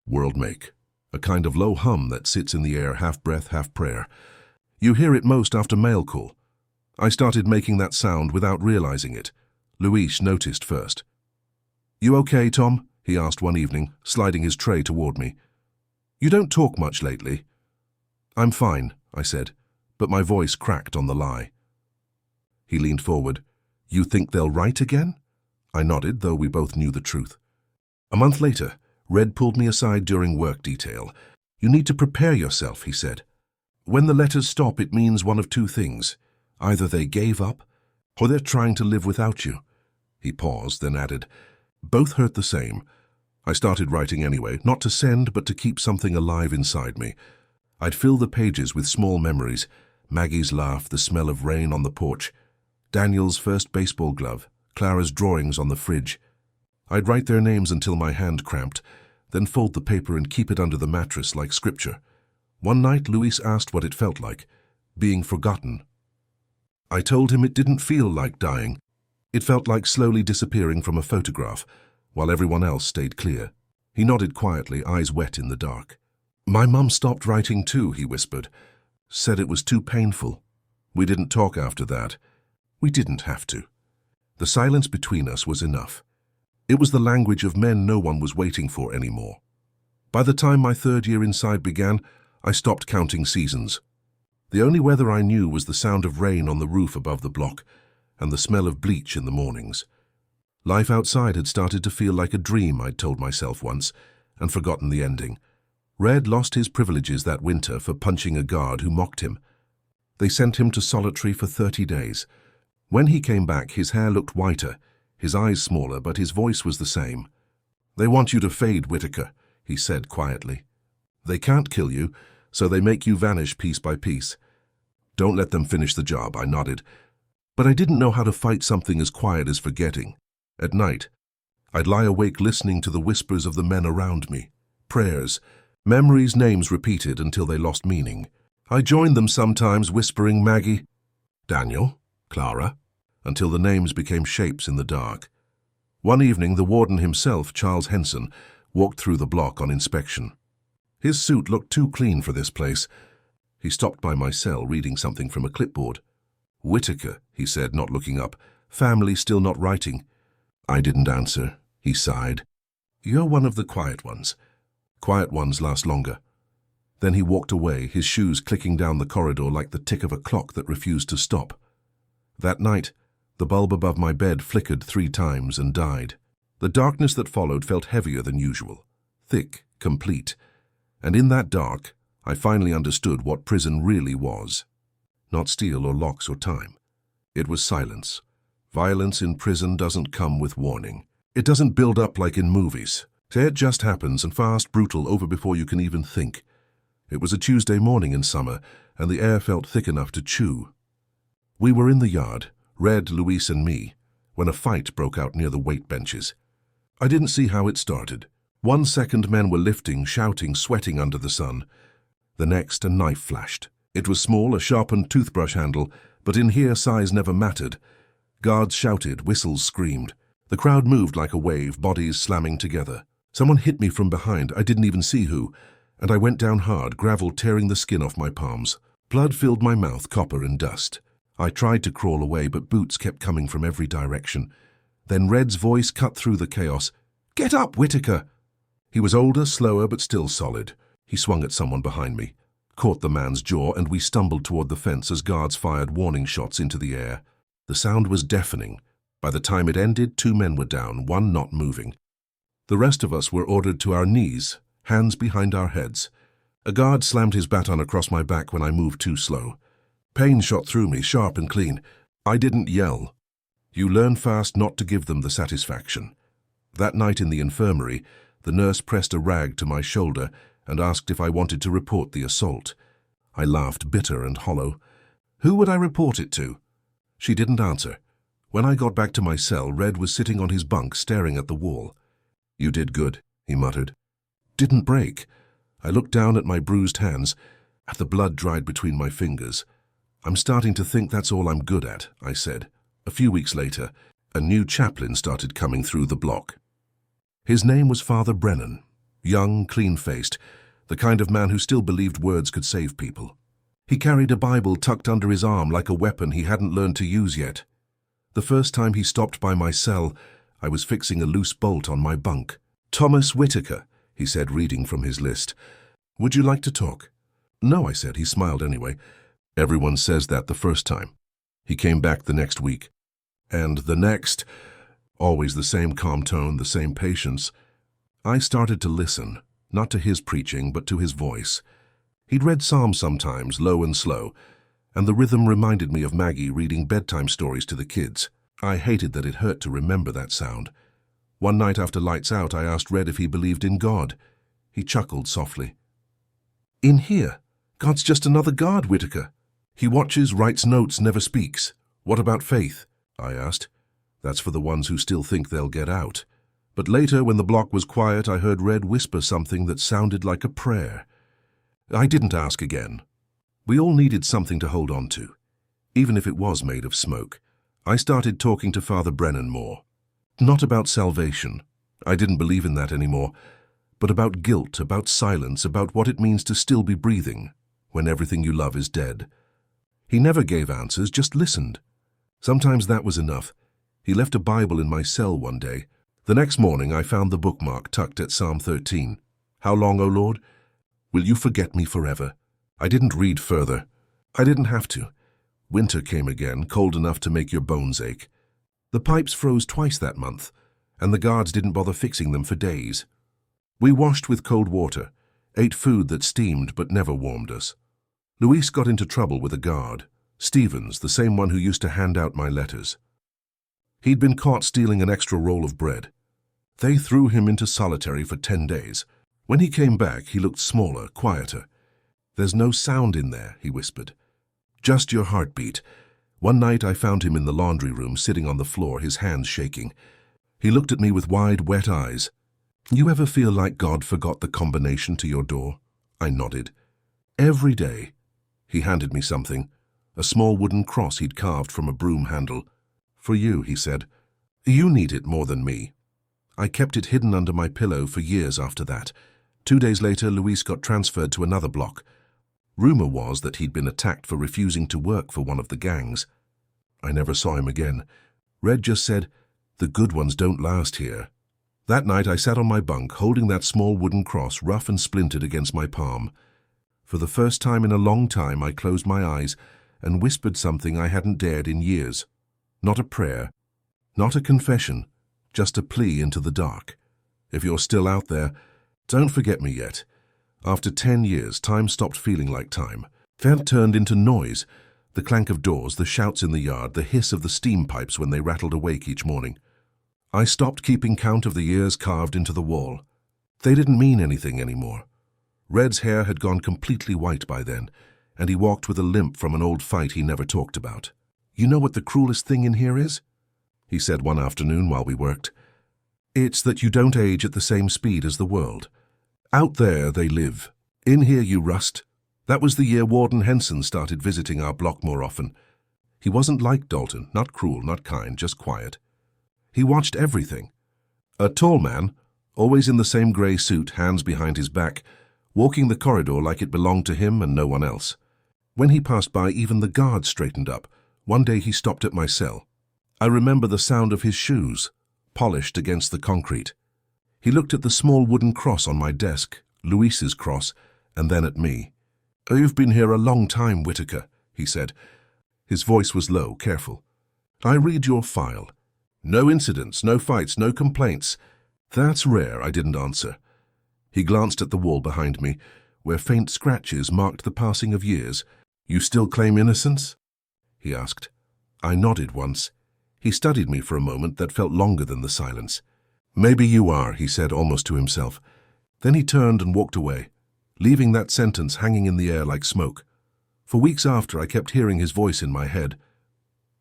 world make, a kind of low hum that sits in the air, half breath, half prayer. You hear it most after mail call. I started making that sound without realizing it. Luis noticed first. "You okay, Tom?" he asked one evening, sliding his tray toward me. "You don't talk much lately." "I'm fine," I said, but my voice cracked on the lie. He leaned forward. "You think they'll write again?" I nodded, though we both knew the truth. A month later, Red pulled me aside during work detail. "You need to prepare yourself," he said. "When the letters stop, it means one of two things. Either they gave up, or they're trying to live without you." He paused, then added, "Both hurt the same. I started writing anyway, not to send, but to keep something alive inside me. I'd fill the pages with small memories: Maggie's laugh, the smell of rain on the porch, Daniel's first baseball glove, Clara's drawings on the fridge. I'd write their names until my hand cramped, then fold the paper and keep it under the mattress like scripture. One night, Luis asked what it felt like, being forgotten. I told him it didn't feel like dying. It felt like slowly disappearing from a photograph, while everyone else stayed clear. He nodded quietly, eyes wet in the dark. "My mum stopped writing too," he whispered. "Said it was too painful. We didn't talk after that. We didn't have to." The silence between us was enough. It was the language of men no one was waiting for anymore. By the time my third year inside began, I stopped counting seasons. The only weather I knew was the sound of rain on the roof above the block and the smell of bleach in the mornings. Life outside had started to feel like a dream, I'd told myself once, and forgotten the ending. Red lost his privileges that winter for punching a guard who mocked him. They sent him to solitary for 30 days. When he came back, his hair looked whiter, his eyes smaller, but his voice was the same. "They want you to fade, Whitaker," he said quietly. "They can't kill you, so they make you vanish piece by piece. Don't let them finish the job," I nodded. But I didn't know how to fight something as quiet as forgetting. At night, I'd lie awake listening to the whispers of the men around me. Prayers, memories, names repeated until they lost meaning. I joined them sometimes, whispering Maggie, Daniel, Clara, until the names became shapes in the dark. One evening, the warden himself, Charles Henson, walked through the block on inspection. His suit looked too clean for this place. He stopped by my cell, reading something from a clipboard. "Whitaker," he said, not looking up. "Family still not writing?" I didn't answer. He sighed. "You're one of the quiet ones. Quiet ones last longer." Then he walked away, his shoes clicking down the corridor like the tick of a clock that refused to stop. That night, the bulb above my bed flickered 3 times and died. The darkness that followed felt heavier than usual, thick, complete. And in that dark, I finally understood what prison really was. Not steel or locks or time. It was silence. Violence in prison doesn't come with warning. It doesn't build up like in movies. It just happens, and fast, brutal, over before you can even think. It was a Tuesday morning in summer, and the air felt thick enough to chew. We were in the yard, Red, Luis, and me, when a fight broke out near the weight benches. I didn't see how it started. 1 second men were lifting, shouting, sweating under the sun. The next, a knife flashed. It was small, a sharpened toothbrush handle, but in here size never mattered. Guards shouted, whistles screamed. The crowd moved like a wave, bodies slamming together. Someone hit me from behind, I didn't even see who, and I went down hard, gravel tearing the skin off my palms. Blood filled my mouth, copper and dust. I tried to crawl away, but boots kept coming from every direction. Then Red's voice cut through the chaos. "Get up, Whitaker!" He was older, slower, but still solid. He swung at someone behind me, caught the man's jaw, and we stumbled toward the fence as guards fired warning shots into the air. The sound was deafening. By the time it ended, 2 men were down, 1 not moving. The rest of us were ordered to our knees, hands behind our heads. A guard slammed his baton across my back when I moved too slow. Pain shot through me, sharp and clean. I didn't yell. You learn fast not to give them the satisfaction. That night in the infirmary, the nurse pressed a rag to my shoulder and asked if I wanted to report the assault. I laughed, bitter and hollow. Who would I report it to? She didn't answer. When I got back to my cell, Red was sitting on his bunk, staring at the wall. "You did good," he muttered. "Didn't break." I looked down at my bruised hands, at the blood dried between my fingers. "I'm starting to think that's all I'm good at," I said. A few weeks later, a new chaplain started coming through the block. His name was Father Brennan, young, clean-faced, the kind of man who still believed words could save people. He carried a Bible tucked under his arm like a weapon he hadn't learned to use yet. The first time he stopped by my cell, I was fixing a loose bolt on my bunk. "Thomas Whitaker," he said, reading from his list. "Would you like to talk?" "No," I said. He smiled anyway. "Everyone says that the first time." He came back the next week. And the next, always the same calm tone, the same patience. I started to listen, not to his preaching, but to his voice. He'd read Psalms sometimes, low and slow, and the rhythm reminded me of Maggie reading bedtime stories to the kids. I hated that it hurt to remember that sound. One night after lights out, I asked Red if he believed in God. He chuckled softly. In here? God's just another guard, Whitaker. He watches, writes notes, never speaks. What about faith? I asked. That's for the ones who still think they'll get out. But later, when the block was quiet, I heard Red whisper something that sounded like a prayer. I didn't ask again. We all needed something to hold on to, even if it was made of smoke. I started talking to Father Brennan more. Not about salvation. I didn't believe in that anymore. But about guilt, about silence, about what it means to still be breathing when everything you love is dead. He never gave answers, just listened. Sometimes that was enough. He left a Bible in my cell one day. The next morning I found the bookmark tucked at Psalm 13. How long, O Lord? Will you forget me forever? I didn't read further. I didn't have to. Winter came again, cold enough to make your bones ache. The pipes froze twice that month, and the guards didn't bother fixing them for days. We washed with cold water, ate food that steamed but never warmed us. Luis got into trouble with a guard, Stevens, the same one who used to hand out my letters. He'd been caught stealing an extra roll of bread. They threw him into solitary for 10 days. When he came back, he looked smaller, quieter. There's no sound in there, he whispered. Just your heartbeat. One night I found him in the laundry room, sitting on the floor, his hands shaking. He looked at me with wide, wet eyes. You ever feel like God forgot the combination to your door? I nodded. Every day. He handed me something, a small wooden cross he'd carved from a broom handle. For you, he said. You need it more than me. I kept it hidden under my pillow for years after that. 2 days later, Luis got transferred to another block. Rumor was that he'd been attacked for refusing to work for one of the gangs. I never saw him again. Red just said, the good ones don't last here. That night I sat on my bunk, holding that small wooden cross rough and splintered against my palm. For the first time in a long time, I closed my eyes and whispered something I hadn't dared in years. Not a prayer, not a confession, just a plea into the dark. If you're still out there, don't forget me yet. After 10 years, time stopped feeling like time. That turned into noise, the clank of doors, the shouts in the yard, the hiss of the steam pipes when they rattled awake each morning. I stopped keeping count of the years carved into the wall. They didn't mean anything anymore. Red's hair had gone completely white by then, and he walked with a limp from an old fight he never talked about. You know what the cruelest thing in here is? He said one afternoon while we worked. It's that you don't age at the same speed as the world. Out there they live. In here you rust. That was the year Warden Henson started visiting our block more often. He wasn't like Dalton, not cruel, not kind, just quiet. He watched everything. A tall man, always in the same grey suit, hands behind his back, walking the corridor like it belonged to him and no one else. When he passed by, even the guards straightened up. One day he stopped at my cell. I remember the sound of his shoes, polished against the concrete. He looked at the small wooden cross on my desk, Luis's cross, and then at me. You've been here a long time, Whitaker, he said. His voice was low, careful. I read your file. No incidents, no fights, no complaints. That's rare, I didn't answer. He glanced at the wall behind me, where faint scratches marked the passing of years. You still claim innocence? He asked. I nodded once. He studied me for a moment that felt longer than the silence. Maybe you are, he said almost to himself. Then he turned and walked away, leaving that sentence hanging in the air like smoke. For weeks after, I kept hearing his voice in my head.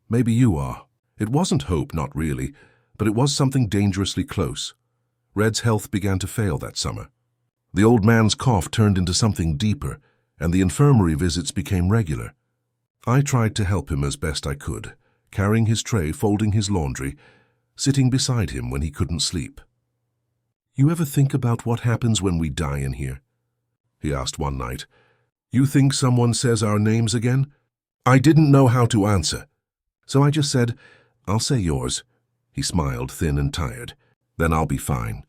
Maybe you are. It wasn't hope, not really, but it was something dangerously close. Red's health began to fail that summer. The old man's cough turned into something deeper, and the infirmary visits became regular. I tried to help him as best I could, carrying his tray, folding his laundry, sitting beside him when he couldn't sleep. You ever think about what happens when we die in here? He asked one night. You think someone says our names again? I didn't know how to answer, so I just said, I'll say yours. He smiled, thin and tired. Then I'll be fine.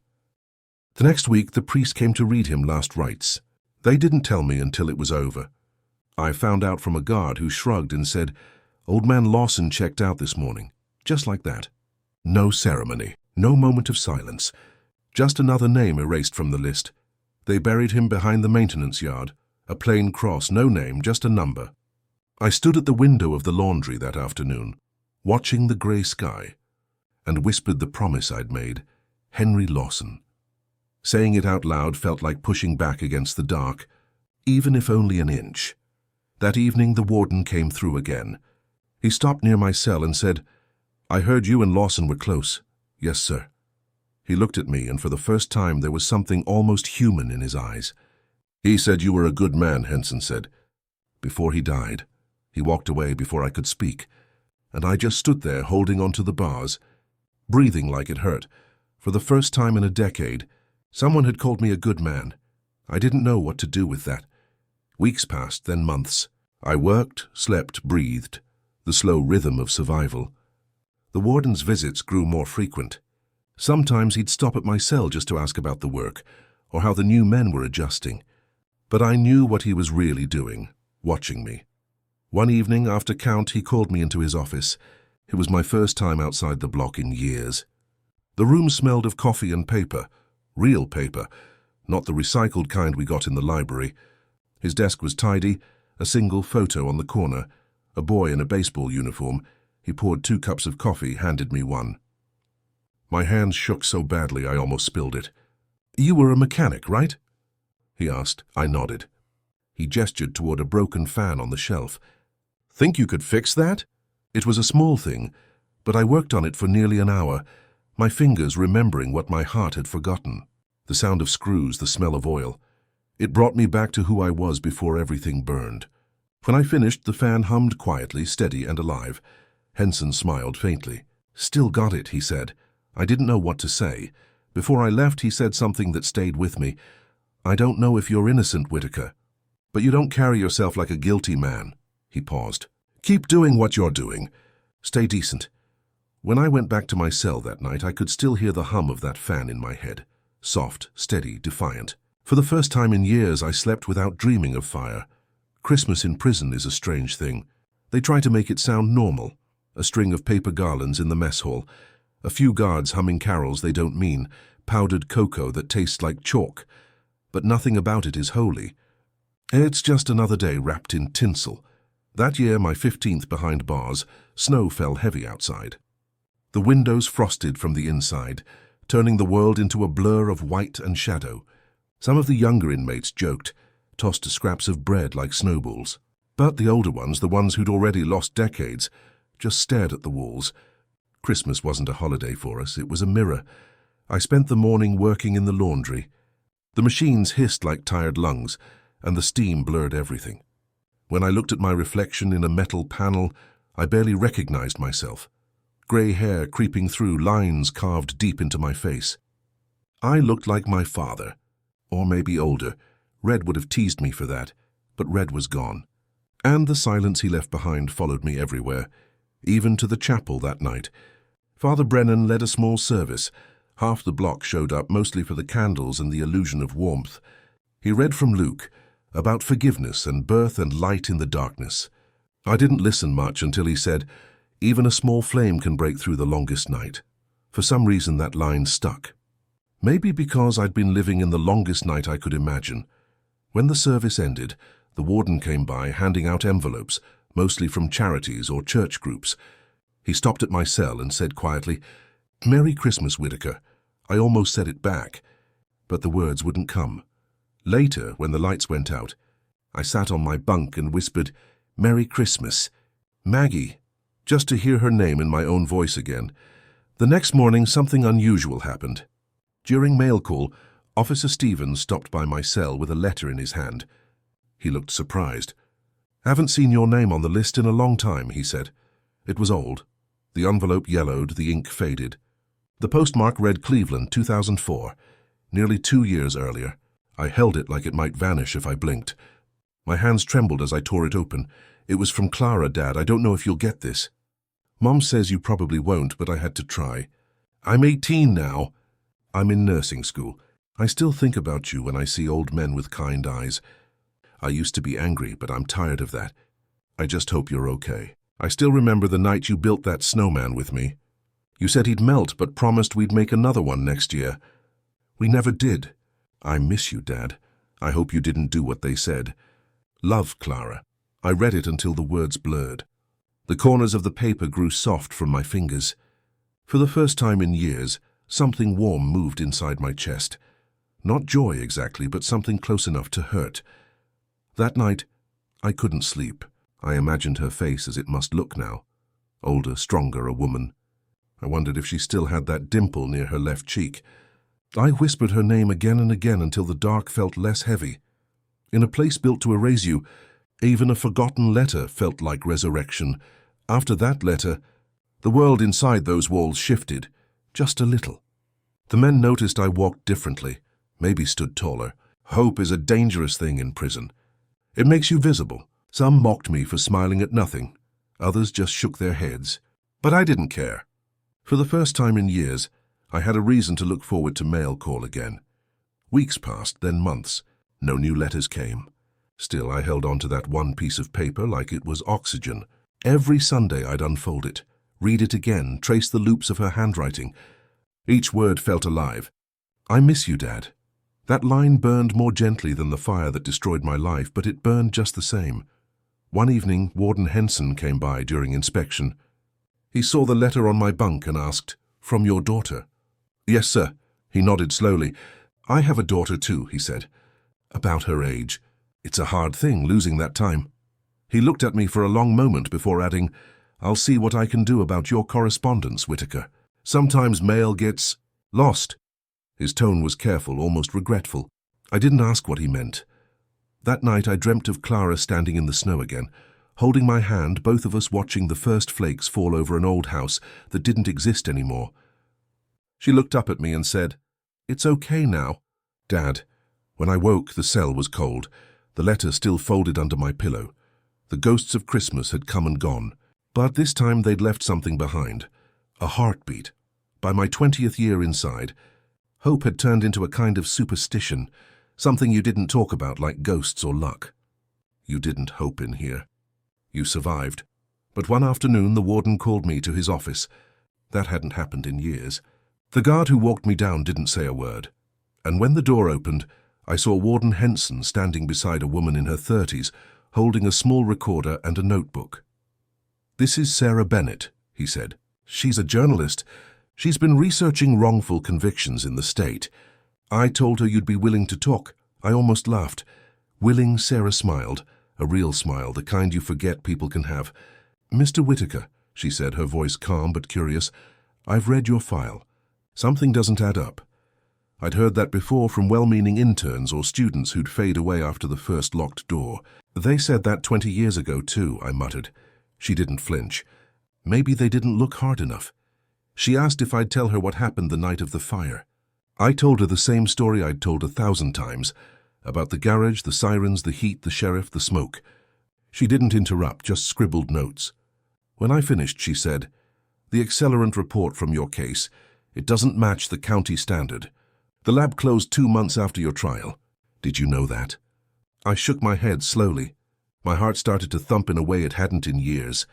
The next week, the priest came to read him last rites. They didn't tell me until it was over. I found out from a guard who shrugged and said, Old man Lawson checked out this morning. Just like that. No ceremony, no moment of silence. Just another name erased from the list. They buried him behind the maintenance yard. A plain cross, no name, just a number. I stood at the window of the laundry that afternoon, watching the grey sky, and whispered the promise I'd made. Henry Lawson. Saying it out loud felt like pushing back against the dark, even if only an inch. That evening the warden came through again. He stopped near my cell and said, "I heard you and Lawson were close." "Yes, sir." He looked at me, and for the first time there was something almost human in his eyes. "He said you were a good man," Henson said. Before he died, he walked away before I could speak, and I just stood there holding onto the bars, breathing like it hurt. For the first time in a decade, someone had called me a good man. I didn't know what to do with that. Weeks passed, then months. I worked, slept, breathed, the slow rhythm of survival. The warden's visits grew more frequent. Sometimes he'd stop at my cell just to ask about the work, or how the new men were adjusting. But I knew what he was really doing, watching me. One evening, after count, he called me into his office. It was my first time outside the block in years. The room smelled of coffee and paper, real paper, not the recycled kind we got in the library. His desk was tidy, a single photo on the corner, a boy in a baseball uniform. He poured 2 cups of coffee, handed me one. My hands shook so badly I almost spilled it. "You were a mechanic, right?" he asked. I nodded. He gestured toward a broken fan on the shelf. "Think you could fix that?" It was a small thing, but I worked on it for nearly an hour, my fingers remembering what my heart had forgotten. The sound of screws, the smell of oil. It brought me back to who I was before everything burned. When I finished, the fan hummed quietly, steady and alive. Henson smiled faintly. "Still got it," he said. I didn't know what to say. Before I left, he said something that stayed with me. "I don't know if you're innocent, Whitaker, but you don't carry yourself like a guilty man." He paused. "Keep doing what you're doing. Stay decent." When I went back to my cell that night, I could still hear the hum of that fan in my head. Soft, steady, defiant. For the first time in years, I slept without dreaming of fire. Christmas in prison is a strange thing. They try to make it sound normal. A string of paper garlands in the mess hall. A few guards humming carols they don't mean. Powdered cocoa that tastes like chalk. But nothing about it is holy. It's just another day wrapped in tinsel. That year, my 15th behind bars, snow fell heavy outside. The windows frosted from the inside, turning the world into a blur of white and shadow. Some of the younger inmates joked, tossed scraps of bread like snowballs. But the older ones, the ones who'd already lost decades, just stared at the walls. Christmas wasn't a holiday for us, it was a mirror. I spent the morning working in the laundry. The machines hissed like tired lungs, and the steam blurred everything. When I looked at my reflection in a metal panel, I barely recognized myself. Grey hair creeping through, lines carved deep into my face. I looked like my father, or maybe older. Red would have teased me for that, but Red was gone. And the silence he left behind followed me everywhere, even to the chapel that night. Father Brennan led a small service. Half the block showed up, mostly for the candles and the illusion of warmth. He read from Luke, about forgiveness and birth and light in the darkness. I didn't listen much until he said, "Even a small flame can break through the longest night." For some reason that line stuck. Maybe because I'd been living in the longest night I could imagine. When the service ended, the warden came by handing out envelopes, mostly from charities or church groups. He stopped at my cell and said quietly, "Merry Christmas, Whitaker." I almost said it back, but the words wouldn't come. Later, when the lights went out, I sat on my bunk and whispered, "Merry Christmas, Maggie," just to hear her name in my own voice again. The next morning, something unusual happened. During mail call, Officer Stevens stopped by my cell with a letter in his hand. He looked surprised. "Haven't seen your name on the list in a long time," he said. It was old. The envelope yellowed, the ink faded. The postmark read Cleveland, 2004, nearly 2 years earlier. I held it like it might vanish if I blinked. My hands trembled as I tore it open. "It was from Clara, Dad. I don't know if you'll get this." "Mom says you probably won't, but I had to try. I'm 18 now. I'm in nursing school. I still think about you when I see old men with kind eyes. I used to be angry, but I'm tired of that. I just hope you're okay. I still remember the night you built that snowman with me. You said he'd melt, but promised we'd make another one next year. We never did. I miss you, Dad. I hope you didn't do what they said. Love, Clara." I read it until the words blurred. The corners of the paper grew soft from my fingers. For the first time in years, Something warm moved inside my chest. Not joy exactly, but something close enough to hurt. That night, I couldn't sleep. I imagined her face as it must look now. Older, stronger, a woman. I wondered if she still had that dimple near her left cheek. I whispered her name again and again until the dark felt less heavy. In a place built to erase you, even a forgotten letter felt like resurrection. After that letter, the world inside those walls shifted, just a little. The men noticed I walked differently, maybe stood taller. Hope is a dangerous thing in prison. It makes you visible. Some mocked me for smiling at nothing. Others just shook their heads. But I didn't care. For the first time in years, I had a reason to look forward to mail call again. Weeks passed, then months. No new letters came. Still, I held on to that one piece of paper like it was oxygen. Every Sunday I'd unfold it, read it again, trace the loops of her handwriting. Each word felt alive. I miss you, Dad. That line burned more gently than the fire that destroyed my life, but it burned just the same. One evening, Warden Henson came by during inspection. He saw the letter on my bunk and asked, "From your daughter?" "Yes, sir." He nodded slowly. "I have a daughter too," he said. "About her age. It's a hard thing, losing that time." He looked at me for a long moment before adding, "I'll see what I can do about your correspondence, Whitaker. Sometimes mail gets lost." His tone was careful, almost regretful. I didn't ask what he meant. That night I dreamt of Clara standing in the snow again, holding my hand, both of us watching the first flakes fall over an old house that didn't exist anymore. She looked up at me and said, "It's okay now, Dad." When I woke, the cell was cold, the letter still folded under my pillow. The ghosts of Christmas had come and gone, but this time they'd left something behind. A heartbeat. By my 20th year inside, hope had turned into a kind of superstition, something you didn't talk about like ghosts or luck. You didn't hope in here. You survived. But one afternoon the warden called me to his office. That hadn't happened in years. The guard who walked me down didn't say a word. And when the door opened, I saw Warden Henson standing beside a woman in her 30s, holding a small recorder and a notebook. "This is Sarah Bennett," he said. "She's a journalist. She's been researching wrongful convictions in the state. I told her you'd be willing to talk." I almost laughed. Willing, Sarah smiled. A real smile, the kind you forget people can have. "Mr. Whitaker," she said, her voice calm but curious, "I've read your file. Something doesn't add up." I'd heard that before from well-meaning interns or students who'd fade away after the first locked door. "They said that 20 years ago too," I muttered. She didn't flinch. Maybe they didn't look hard enough. She asked if I'd tell her what happened the night of the fire. I told her the same story I'd told 1,000 times, about the garage, the sirens, the heat, the sheriff, the smoke. She didn't interrupt, just scribbled notes. When I finished, she said, "The accelerant report from your case, it doesn't match the county standard. The lab closed 2 months after your trial. Did you know that?" I shook my head slowly. My heart started to thump in a way it hadn't in years.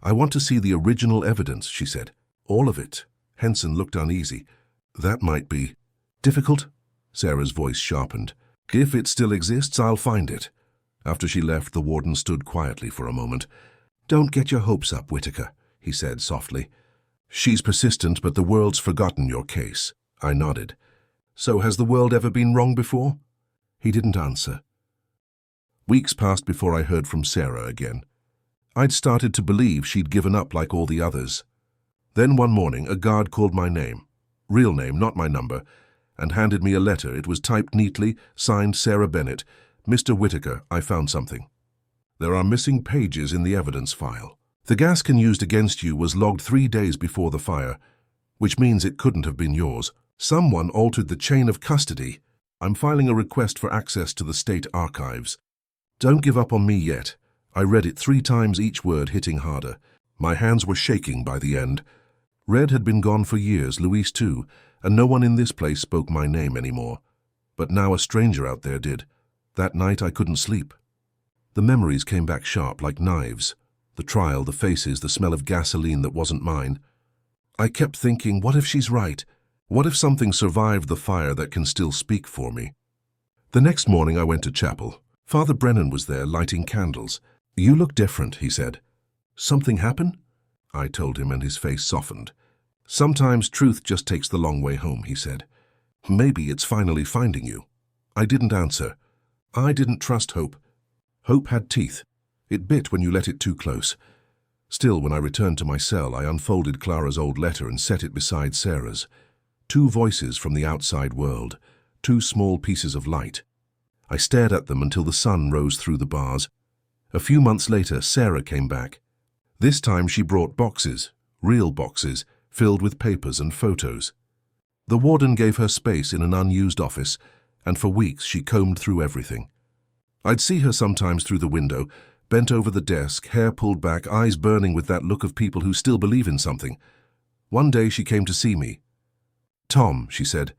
"I want to see the original evidence," she said. "All of it." Henson looked uneasy. "That might be difficult." Sarah's voice sharpened. "If it still exists, I'll find it." After she left, the warden stood quietly for a moment. "Don't get your hopes up, Whitaker," he said softly. "She's persistent, but the world's forgotten your case." I nodded. "So has the world ever been wrong before?" He didn't answer. Weeks passed before I heard from Sarah again. I'd started to believe she'd given up like all the others. Then one morning, a guard called my name, real name, not my number, and handed me a letter. It was typed neatly, signed Sarah Bennett. "Mr. Whitaker, I found something. There are missing pages in the evidence file. The gas can used against you was logged 3 days before the fire, which means it couldn't have been yours. Someone altered the chain of custody. I'm filing a request for access to the state archives. Don't give up on me yet." I read it 3 times, each word hitting harder. My hands were shaking by the end. Red had been gone for years, Louise too, and no one in this place spoke my name anymore. But now a stranger out there did. That night I couldn't sleep. The memories came back sharp like knives. The trial, the faces, the smell of gasoline that wasn't mine. I kept thinking, what if she's right? What if something survived the fire that can still speak for me? The next morning I went to chapel. Father Brennan was there, lighting candles. "You look different," he said. "Something happened?" I told him, and his face softened. Sometimes truth just takes the long way home, he said. Maybe it's finally finding you. I didn't answer. I didn't trust hope. Hope had teeth. It bit when you let it too close. Still, when I returned to my cell, I unfolded Clara's old letter and set it beside Sarah's. 2 voices from the outside world, 2 small pieces of light. I stared at them until the sun rose through the bars. A few months later, Sarah came back. This time she brought boxes, real boxes, filled with papers and photos. The warden gave her space in an unused office, and for weeks she combed through everything. I'd see her sometimes through the window, bent over the desk, hair pulled back, eyes burning with that look of people who still believe in something. One day she came to see me. "Tom," she said.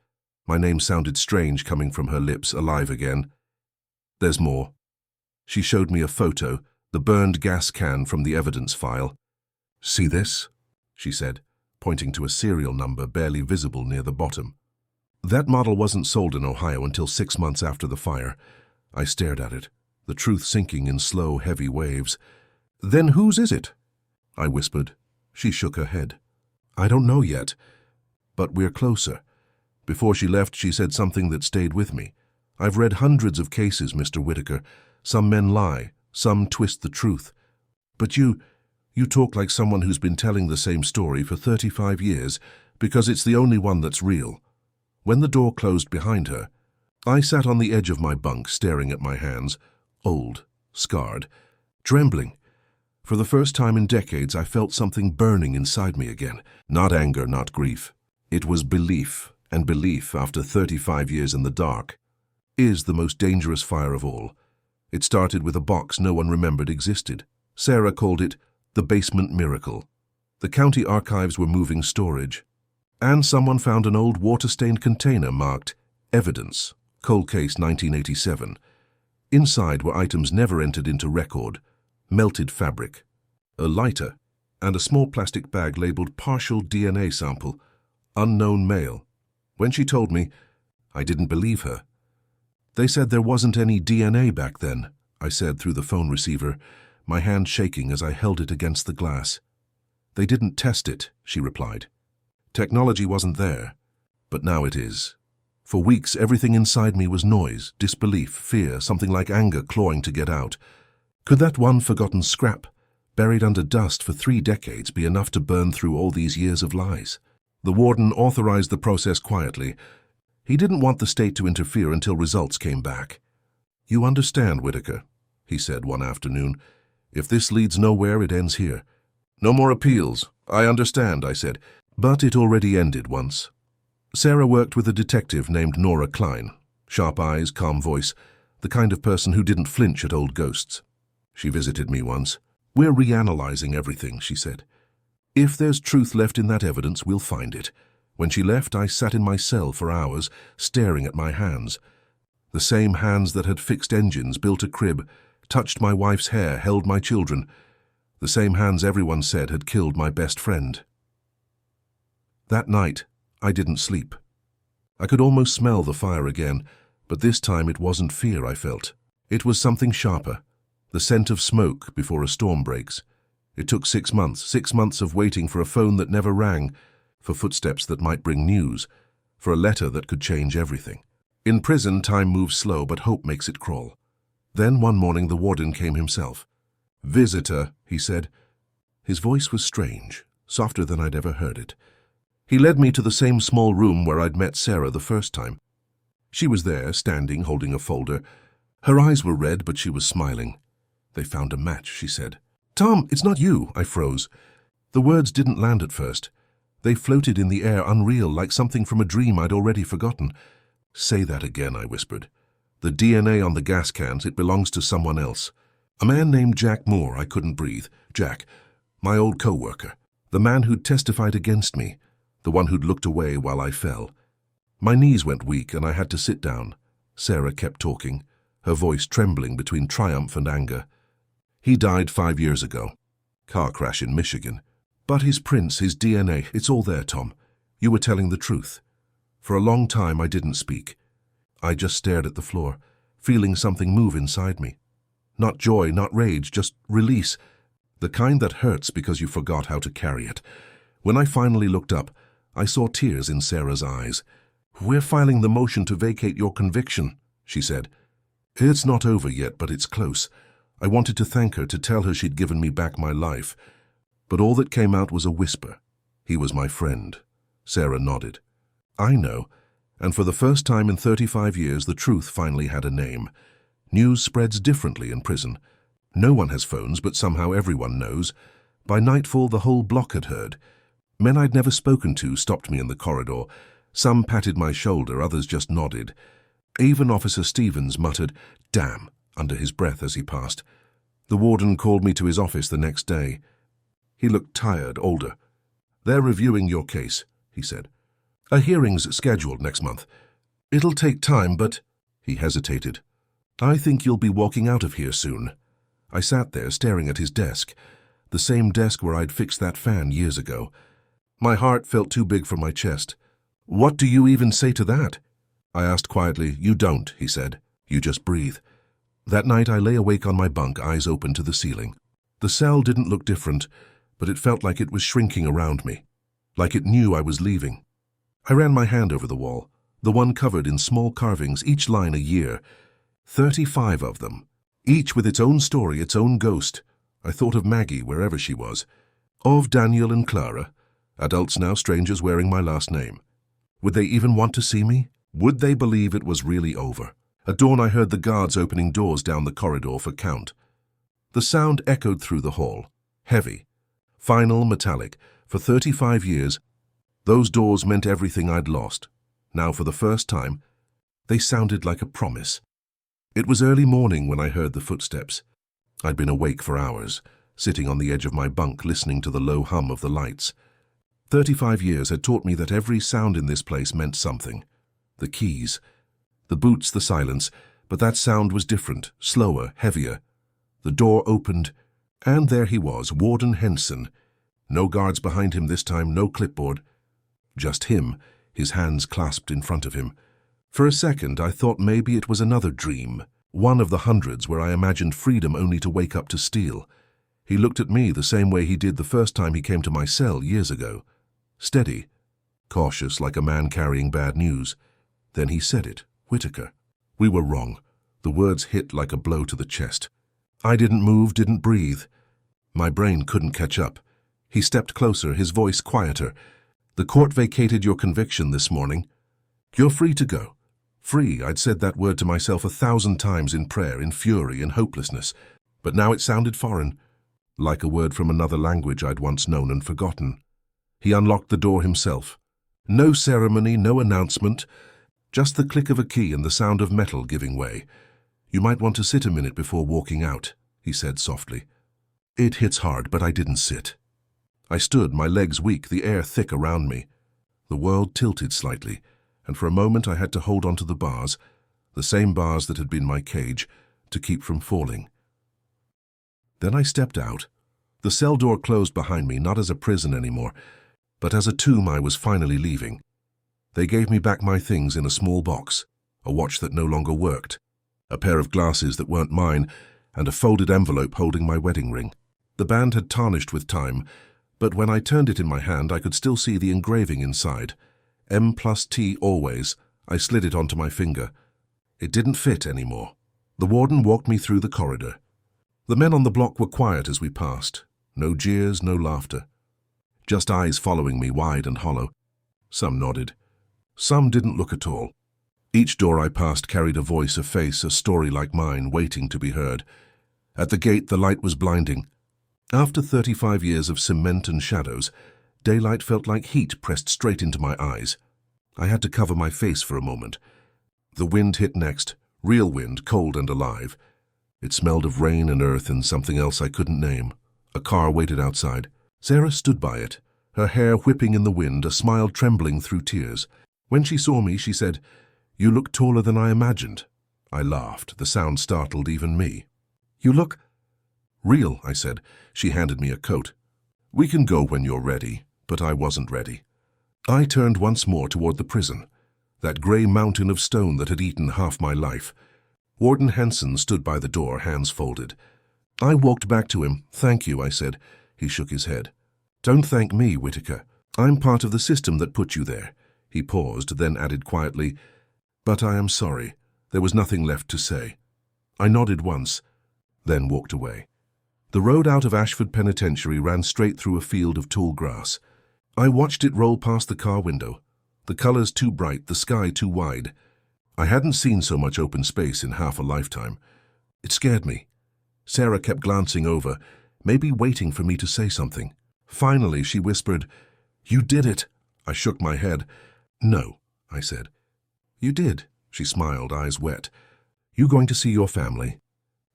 My name sounded strange coming from her lips, alive again. "There's more." She showed me a photo, the burned gas can from the evidence file. "See this?" she said, pointing to a serial number barely visible near the bottom. That model wasn't sold in Ohio until 6 months after the fire. I stared at it, the truth sinking in slow, heavy waves. "Then whose is it?" I whispered. She shook her head. "I don't know yet, but we're closer." Before she left, she said something that stayed with me. "I've read hundreds of cases, Mr. Whitaker. Some men lie, some twist the truth. But you talk like someone who's been telling the same story for 35 years because it's the only one that's real." When the door closed behind her, I sat on the edge of my bunk staring at my hands, old, scarred, trembling. For the first time in decades, I felt something burning inside me again. Not anger, not grief. It was belief, and belief, after 35 years in the dark, is the most dangerous fire of all. It started with a box no one remembered existed. Sarah called it the basement miracle. The county archives were moving storage, and someone found an old water-stained container marked Evidence, Cold Case 1987. Inside were items never entered into record: melted fabric, a lighter, and a small plastic bag labeled partial DNA sample, unknown male. When she told me, I didn't believe her. "They said there wasn't any DNA back then," I said through the phone receiver, my hand shaking as I held it against the glass. "They didn't test it," she replied. "Technology wasn't there, but now it is." For weeks, everything inside me was noise, disbelief, fear, something like anger clawing to get out. Could that one forgotten scrap, buried under dust for 3 decades, be enough to burn through all these years of lies? The warden authorized the process quietly. He didn't want the state to interfere until results came back. "You understand, Whitaker," he said one afternoon. "If this leads nowhere, it ends here." "No more appeals. I understand," I said. But it already ended once. Sarah worked with a detective named Nora Klein. Sharp eyes, calm voice, the kind of person who didn't flinch at old ghosts. She visited me once. "We're reanalyzing everything," she said. "If there's truth left in that evidence, we'll find it." When she left, I sat in my cell for hours, staring at my hands. The same hands that had fixed engines, built a crib, touched my wife's hair, held my children. The same hands everyone said had killed my best friend. That night, I didn't sleep. I could almost smell the fire again, but this time it wasn't fear I felt. It was something sharper, the scent of smoke before a storm breaks. It took 6 months, 6 months of waiting for a phone that never rang, for footsteps that might bring news, for a letter that could change everything. In prison, time moves slow, but hope makes it crawl. Then one morning the warden came himself. "Visitor," he said. His voice was strange, softer than I'd ever heard it. He led me to the same small room where I'd met Sarah the first time. She was there, standing, holding a folder. Her eyes were red, but she was smiling. "They found a match," she said. "Tom, it's not you," I froze. The words didn't land at first. They floated in the air, unreal, like something from a dream I'd already forgotten. "Say that again," I whispered. "The DNA on the gas cans, it belongs to someone else." "A man named Jack Moore." I couldn't breathe. "Jack, my old co-worker. The man who'd testified against me. The one who'd looked away while I fell." My knees went weak and I had to sit down. Sarah kept talking, her voice trembling between triumph and anger. "He died 5 years ago. Car crash in Michigan. But his prints, his DNA, it's all there, Tom. You were telling the truth." For a long time I didn't speak. I just stared at the floor, feeling something move inside me. Not joy, not rage, just release. The kind that hurts because you forgot how to carry it. When I finally looked up, I saw tears in Sarah's eyes. "We're filing the motion to vacate your conviction," she said. "It's not over yet, but it's close. I wanted to thank her, to tell her she'd given me back my life. But all that came out was a whisper. He was my friend." Sarah nodded. "I know. And for the first time in 35 years, the truth finally had a name. News spreads differently in prison. No one has phones, but somehow everyone knows. By nightfall, the whole block had heard. Men I'd never spoken to stopped me in the corridor. Some patted my shoulder, others just nodded. Even Officer Stevens muttered, "Damn," under his breath as he passed. The warden called me to his office the next day. He looked tired, older. "They're reviewing your case," he said. "A hearing's scheduled next month. It'll take time, but—" He hesitated. "I think you'll be walking out of here soon." I sat there staring at his desk, the same desk where I'd fixed that fan years ago. My heart felt too big for my chest. "What do you even say to that?" I asked quietly. "You don't," he said. "You just breathe." That night I lay awake on my bunk, eyes open to the ceiling. The cell didn't look different, but it felt like it was shrinking around me, like it knew I was leaving. I ran my hand over the wall, the one covered in small carvings, each line a year. 35 of them, each with its own story, its own ghost. I thought of Maggie, wherever she was. Of Daniel and Clara, adults now, strangers wearing my last name. Would they even want to see me? Would they believe it was really over? At dawn I heard the guards opening doors down the corridor for count. The sound echoed through the hall, heavy, final, metallic. For 35 years, those doors meant everything I'd lost. Now, for the first time, they sounded like a promise. It was early morning when I heard the footsteps. I'd been awake for hours, sitting on the edge of my bunk listening to the low hum of the lights. 35 years had taught me that every sound in this place meant something. The keys, the boots, the silence, but that sound was different, slower, heavier. The door opened, and there he was, Warden Henson. No guards behind him this time, no clipboard. Just him, his hands clasped in front of him. For a second I thought maybe it was another dream, one of the hundreds where I imagined freedom only to wake up to steal. He looked at me the same way he did the first time he came to my cell years ago. Steady, cautious, like a man carrying bad news. Then he said it, "Whitaker." We were wrong. The words hit like a blow to the chest. I didn't move, didn't breathe. My brain couldn't catch up. He stepped closer, his voice quieter. "The court vacated your conviction this morning. You're free to go." Free, I'd said that word to myself 1,000 times in prayer, in fury, in hopelessness. But now it sounded foreign, like a word from another language I'd once known and forgotten. He unlocked the door himself. No ceremony, no announcement, just the click of a key and the sound of metal giving way. "You might want to sit a minute before walking out," he said softly. It hits hard, but I didn't sit. I stood, my legs weak, the air thick around me. The world tilted slightly, and for a moment I had to hold onto the bars, the same bars that had been my cage, to keep from falling. Then I stepped out. The cell door closed behind me, not as a prison anymore, but as a tomb I was finally leaving. They gave me back my things in a small box, a watch that no longer worked, a pair of glasses that weren't mine, and a folded envelope holding my wedding ring. The band had tarnished with time, but when I turned it in my hand I could still see the engraving inside. M+T always. I slid it onto my finger. It didn't fit anymore. The warden walked me through the corridor. The men on the block were quiet as we passed. No jeers, no laughter. Just eyes following me, wide and hollow. Some nodded. Some didn't look at all. Each door I passed carried a voice, a face, a story like mine, waiting to be heard. At the gate the light was blinding. After 35 years of cement and shadows, daylight felt like heat pressed straight into my eyes. I had to cover my face for a moment. The wind hit next, real wind, cold and alive. It smelled of rain and earth and something else I couldn't name. A car waited outside. Sarah stood by it, her hair whipping in the wind, a smile trembling through tears. When she saw me, she said, "You look taller than I imagined." I laughed. The sound startled even me. "You look—" "Real," I said. She handed me a coat. "We can go when you're ready." But I wasn't ready. I turned once more toward the prison, that grey mountain of stone that had eaten half my life. Warden Henson stood by the door, hands folded. I walked back to him. "Thank you," I said. He shook his head. Don't thank me, Whitaker. I'm part of the system that put you there. He paused, then added quietly, but I am sorry. There was nothing left to say. I nodded once, then walked away. The road out of Ashford Penitentiary ran straight through a field of tall grass. I watched it roll past the car window. The colors too bright, the sky too wide. I hadn't seen so much open space in half a lifetime. It scared me. Sarah kept glancing over, maybe waiting for me to say something. Finally, she whispered, "You did it." I shook my head. "No," I said. "You did," she smiled, eyes wet. "You going to see your family?"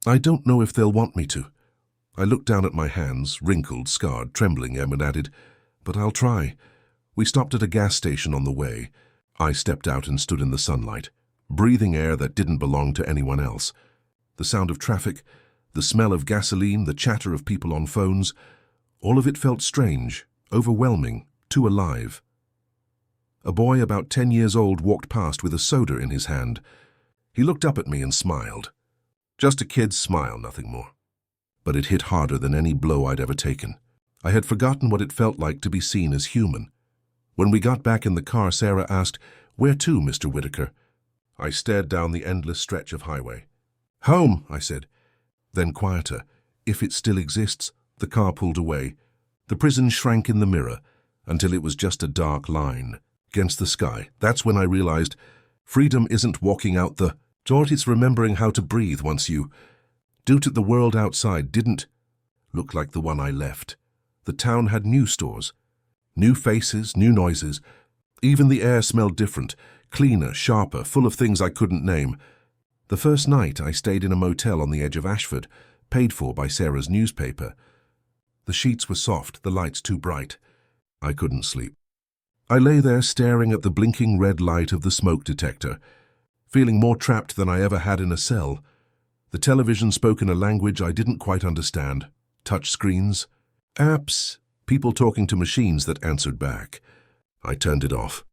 "I don't know if they'll want me to." I looked down at my hands, wrinkled, scarred, trembling, and added, "But I'll try." We stopped at a gas station on the way. I stepped out and stood in the sunlight, breathing air that didn't belong to anyone else. The sound of traffic, the smell of gasoline, the chatter of people on phones, all of it felt strange, overwhelming, too alive. A boy about 10 years old walked past with a soda in his hand. He looked up at me and smiled. Just a kid's smile, nothing more. But it hit harder than any blow I'd ever taken. I had forgotten what it felt like to be seen as human. When we got back in the car, Sarah asked, "Where to, Mr. Whitaker?" I stared down the endless stretch of highway. "Home," I said. Then quieter, "If it still exists." The car pulled away. The prison shrank in the mirror until it was just a dark line against the sky. That's when I realized freedom isn't walking out the door, it's remembering how to breathe once you do it. The world outside didn't look like the one I left. The town had new stores, new faces, new noises. Even the air smelled different, cleaner, sharper, full of things I couldn't name. The first night I stayed in a motel on the edge of Ashford, paid for by Sarah's newspaper. The sheets were soft, the lights too bright. I couldn't sleep. I lay there staring at the blinking red light of the smoke detector, feeling more trapped than I ever had in a cell. The television spoke in a language I didn't quite understand. Touch screens, apps, people talking to machines that answered back. I turned it off.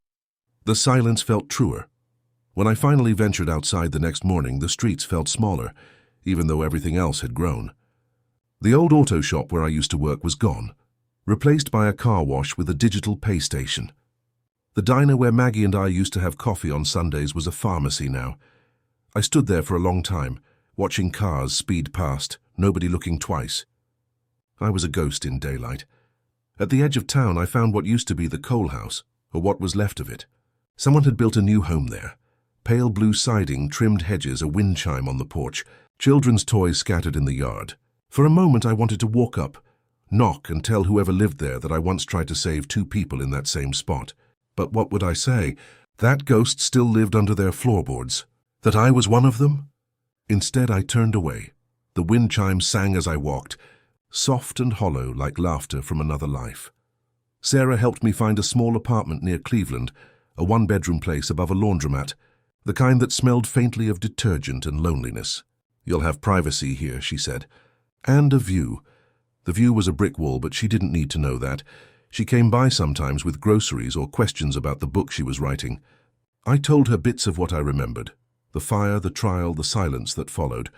The silence felt truer. When I finally ventured outside the next morning, the streets felt smaller, even though everything else had grown. The old auto shop where I used to work was gone, replaced by a car wash with a digital pay station. The diner where Maggie and I used to have coffee on Sundays was a pharmacy now. I stood there for a long time, watching cars speed past, nobody looking twice. I was a ghost in daylight. At the edge of town, I found what used to be the coal house, or what was left of it. Someone had built a new home there. Pale blue siding, trimmed hedges, a wind chime on the porch, children's toys scattered in the yard. For a moment, I wanted to walk up, knock, and tell whoever lived there that I once tried to save 2 people in that same spot. But what would I say? That ghost still lived under their floorboards. That I was one of them? Instead, I turned away. The wind chime sang as I walked, soft and hollow like laughter from another life. Sarah helped me find a small apartment near Cleveland, a 1-bedroom place above a laundromat, the kind that smelled faintly of detergent and loneliness. "You'll have privacy here," she said. "And a view." The view was a brick wall, but she didn't need to know that. She came by sometimes with groceries or questions about the book she was writing. I told her bits of what I remembered. The fire, the trial, the silence that followed.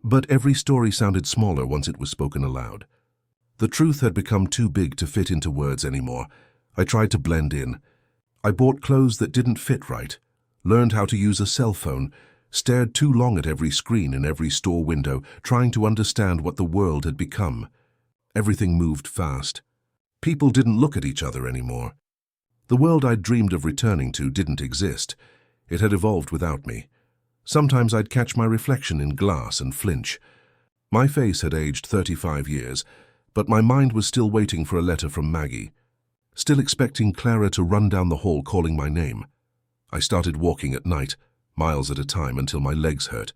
But every story sounded smaller once it was spoken aloud. The truth had become too big to fit into words anymore. I tried to blend in. I bought clothes that didn't fit right, learned how to use a cell phone, stared too long at every screen in every store window, trying to understand what the world had become. Everything moved fast. People didn't look at each other anymore. The world I'd dreamed of returning to didn't exist. It had evolved without me. Sometimes I'd catch my reflection in glass and flinch. My face had aged 35 years, but my mind was still waiting for a letter from Maggie, still expecting Clara to run down the hall calling my name. I started walking at night, miles at a time, until my legs hurt.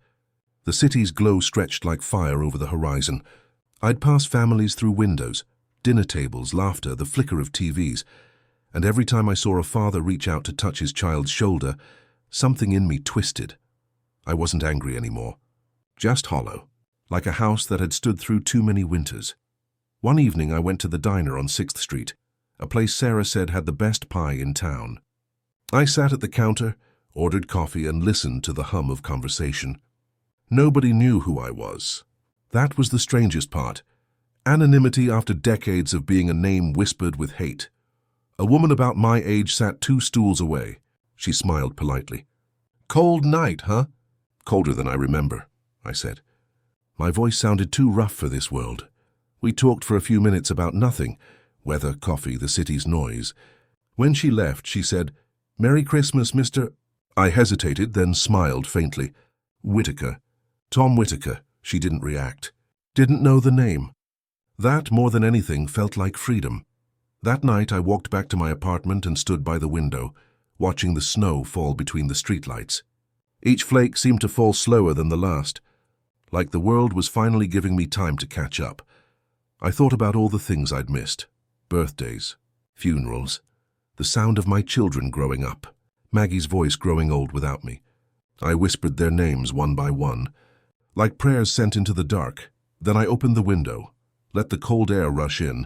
The city's glow stretched like fire over the horizon. I'd pass families through windows, dinner tables, laughter, the flicker of TVs, and every time I saw a father reach out to touch his child's shoulder, something in me twisted. I wasn't angry anymore, just hollow, like a house that had stood through too many winters. One evening I went to the diner on 6th Street, a place Sarah said had the best pie in town. I sat at the counter, ordered coffee, and listened to the hum of conversation. Nobody knew who I was. That was the strangest part. Anonymity after decades of being a name whispered with hate. A woman about my age sat 2 stools away. She smiled politely. "Cold night, huh?" "Colder than I remember," I said. My voice sounded too rough for this world. We talked for a few minutes about nothing. Weather, coffee, the city's noise. When she left, she said, "Merry Christmas, Mr." I hesitated, then smiled faintly. "Whitaker. Tom Whitaker." She didn't react. Didn't know the name. That, more than anything, felt like freedom. That night I walked back to my apartment and stood by the window, watching the snow fall between the streetlights. Each flake seemed to fall slower than the last, like the world was finally giving me time to catch up. I thought about all the things I'd missed. Birthdays, funerals, the sound of my children growing up, Maggie's voice growing old without me. I whispered their names one by one, like prayers sent into the dark. Then I opened the window, let the cold air rush in,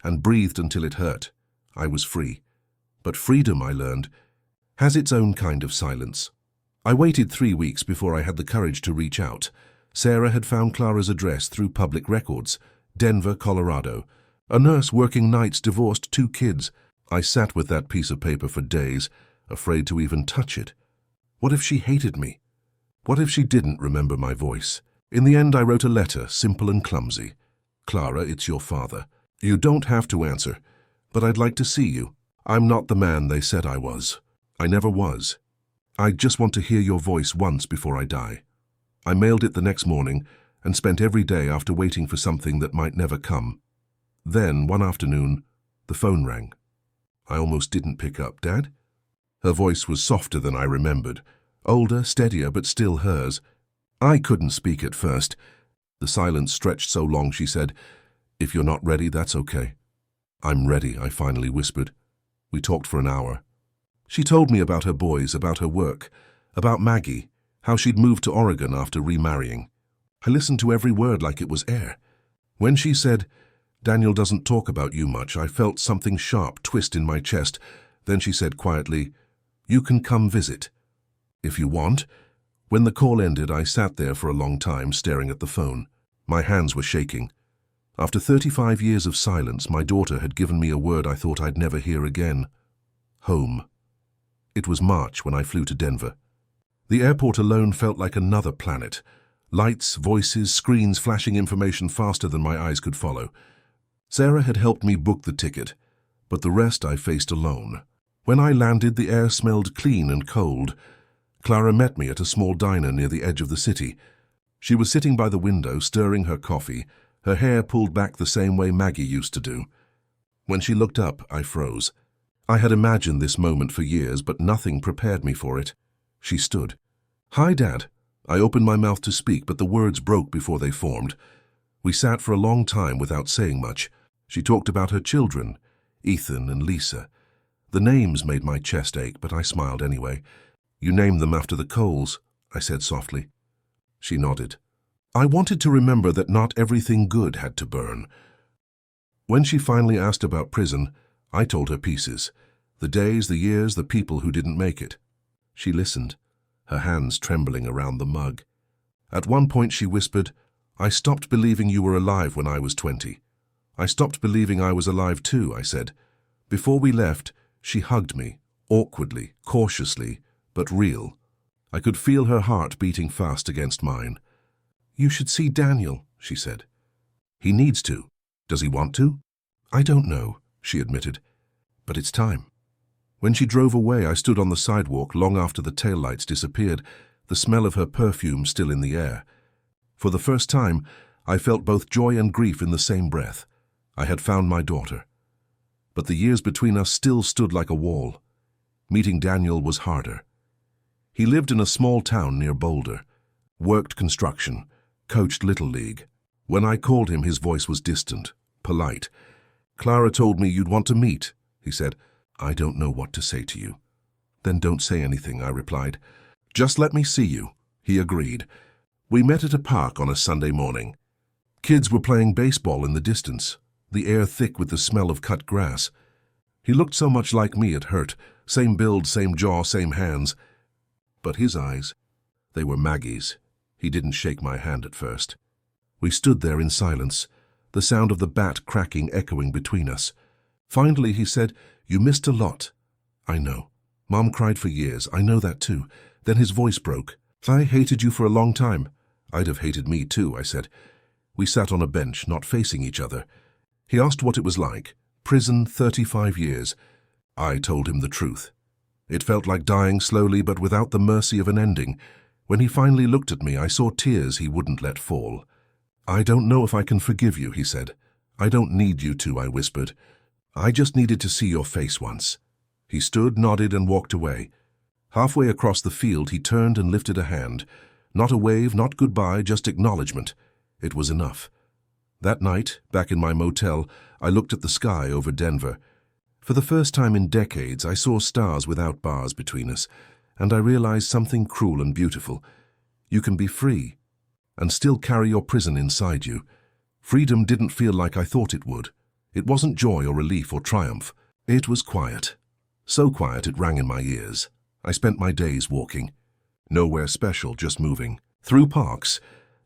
and breathed until it hurt. I was free. But freedom, I learned, has its own kind of silence. I waited 3 weeks before I had the courage to reach out. Sarah had found Clara's address through public records, Denver, Colorado. A nurse working nights, divorced, 2 kids. I sat with that piece of paper for days, afraid to even touch it. What if she hated me? What if she didn't remember my voice? In the end, I wrote a letter, simple and clumsy. "Clara, it's your father. You don't have to answer, but I'd like to see you. I'm not the man they said I was. I never was. I just want to hear your voice once before I die." I mailed it the next morning and spent every day after waiting for something that might never come. Then, one afternoon, the phone rang. I almost didn't pick up. "Dad?" Her voice was softer than I remembered, older, steadier, but still hers. I couldn't speak at first. The silence stretched so long, she said, "If you're not ready, that's okay." "I'm ready," I finally whispered. We talked for an hour. She told me about her boys, about her work, about Maggie, how she'd moved to Oregon after remarrying. I listened to every word like it was air. When she said, "Daniel doesn't talk about you much," I felt something sharp twist in my chest. Then she said quietly, "You can come visit, if you want." When the call ended, I sat there for a long time, staring at the phone. My hands were shaking. After 35 years of silence, my daughter had given me a word I thought I'd never hear again. Home. It was March when I flew to Denver. The airport alone felt like another planet. Lights, voices, screens flashing information faster than my eyes could follow. Sarah had helped me book the ticket, but the rest I faced alone. When I landed, the air smelled clean and cold. Clara met me at a small diner near the edge of the city. She was sitting by the window, stirring her coffee, her hair pulled back the same way Maggie used to do. When she looked up, I froze. I had imagined this moment for years, but nothing prepared me for it. She stood. "Hi, Dad." I opened my mouth to speak, but the words broke before they formed. We sat for a long time without saying much. She talked about her children, Ethan and Lisa. The names made my chest ache, but I smiled anyway. "You named them after the coals," I said softly. She nodded. I wanted to remember that not everything good had to burn. When she finally asked about prison, I told her pieces. The days, the years, the people who didn't make it. She listened, her hands trembling around the mug. At one point she whispered, "I stopped believing you were alive when I was 20. I stopped believing I was alive too," I said. Before we left, she hugged me, awkwardly, cautiously, but real. I could feel her heart beating fast against mine. "You should see Daniel," she said. "He needs to. Does he want to?" "I don't know," she admitted. "But it's time." When she drove away, I stood on the sidewalk long after the taillights disappeared, the smell of her perfume still in the air. For the first time, I felt both joy and grief in the same breath. I had found my daughter. But the years between us still stood like a wall. Meeting Daniel was harder. He lived in a small town near Boulder, worked construction, coached Little League. When I called him, his voice was distant, polite. "Clara told me you'd want to meet," he said. "I don't know what to say to you." "Then don't say anything," I replied. "Just let me see you," he agreed. We met at a park on a Sunday morning. Kids were playing baseball in the distance, the air thick with the smell of cut grass. He looked so much like me it hurt, same build, same jaw, same hands. But his eyes, they were Maggie's. He didn't shake my hand at first. We stood there in silence. the sound of the bat cracking echoing between us. Finally he said, "You missed a lot." "I know. Mom cried for years. I know that too." Then his voice broke. "I hated you for a long time." "I'd have hated me too," I said. We sat on a bench, not facing each other. He asked what it was like. Prison, 35 years. I told him the truth. It felt like dying slowly but without the mercy of an ending. When he finally looked at me, I saw tears he wouldn't let fall. "I don't know if I can forgive you," he said. "I don't need you to," I whispered. "I just needed to see your face once." He stood, nodded, and walked away. Halfway across the field, he turned and lifted a hand. Not a wave, not goodbye, just acknowledgement. It was enough. That night, back in my motel, I looked at the sky over Denver. For the first time in decades, I saw stars without bars between us, and I realized something cruel and beautiful. You can be free, and still carry your prison inside you. Freedom didn't feel like I thought it would. It wasn't joy or relief or triumph. It was quiet. So quiet it rang in my ears. I spent my days walking. Nowhere special, just moving. Through parks,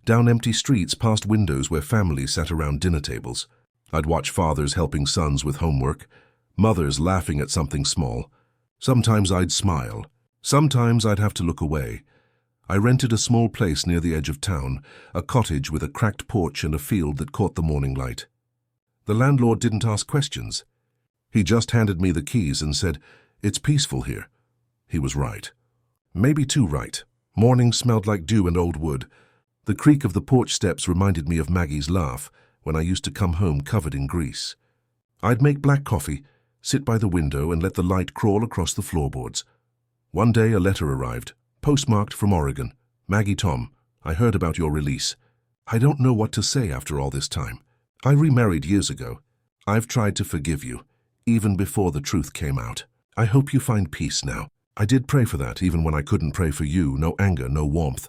down empty streets, past windows where families sat around dinner tables. I'd watch fathers helping sons with homework, mothers laughing at something small. Sometimes I'd smile. Sometimes I'd have to look away. I rented a small place near the edge of town, a cottage with a cracked porch and a field that caught the morning light. The landlord didn't ask questions. He just handed me the keys and said, "It's peaceful here." He was right. Maybe too right. Morning smelled like dew and old wood. The creak of the porch steps reminded me of Maggie's laugh when I used to come home covered in grease. I'd make black coffee, sit by the window and let the light crawl across the floorboards. One day a letter arrived, postmarked from Oregon. "Maggie Tom, I heard about your release. I don't know what to say after all this time. I remarried years ago. I've tried to forgive you, even before the truth came out. I hope you find peace now." I did pray for that, even when I couldn't pray for you. No anger, no warmth.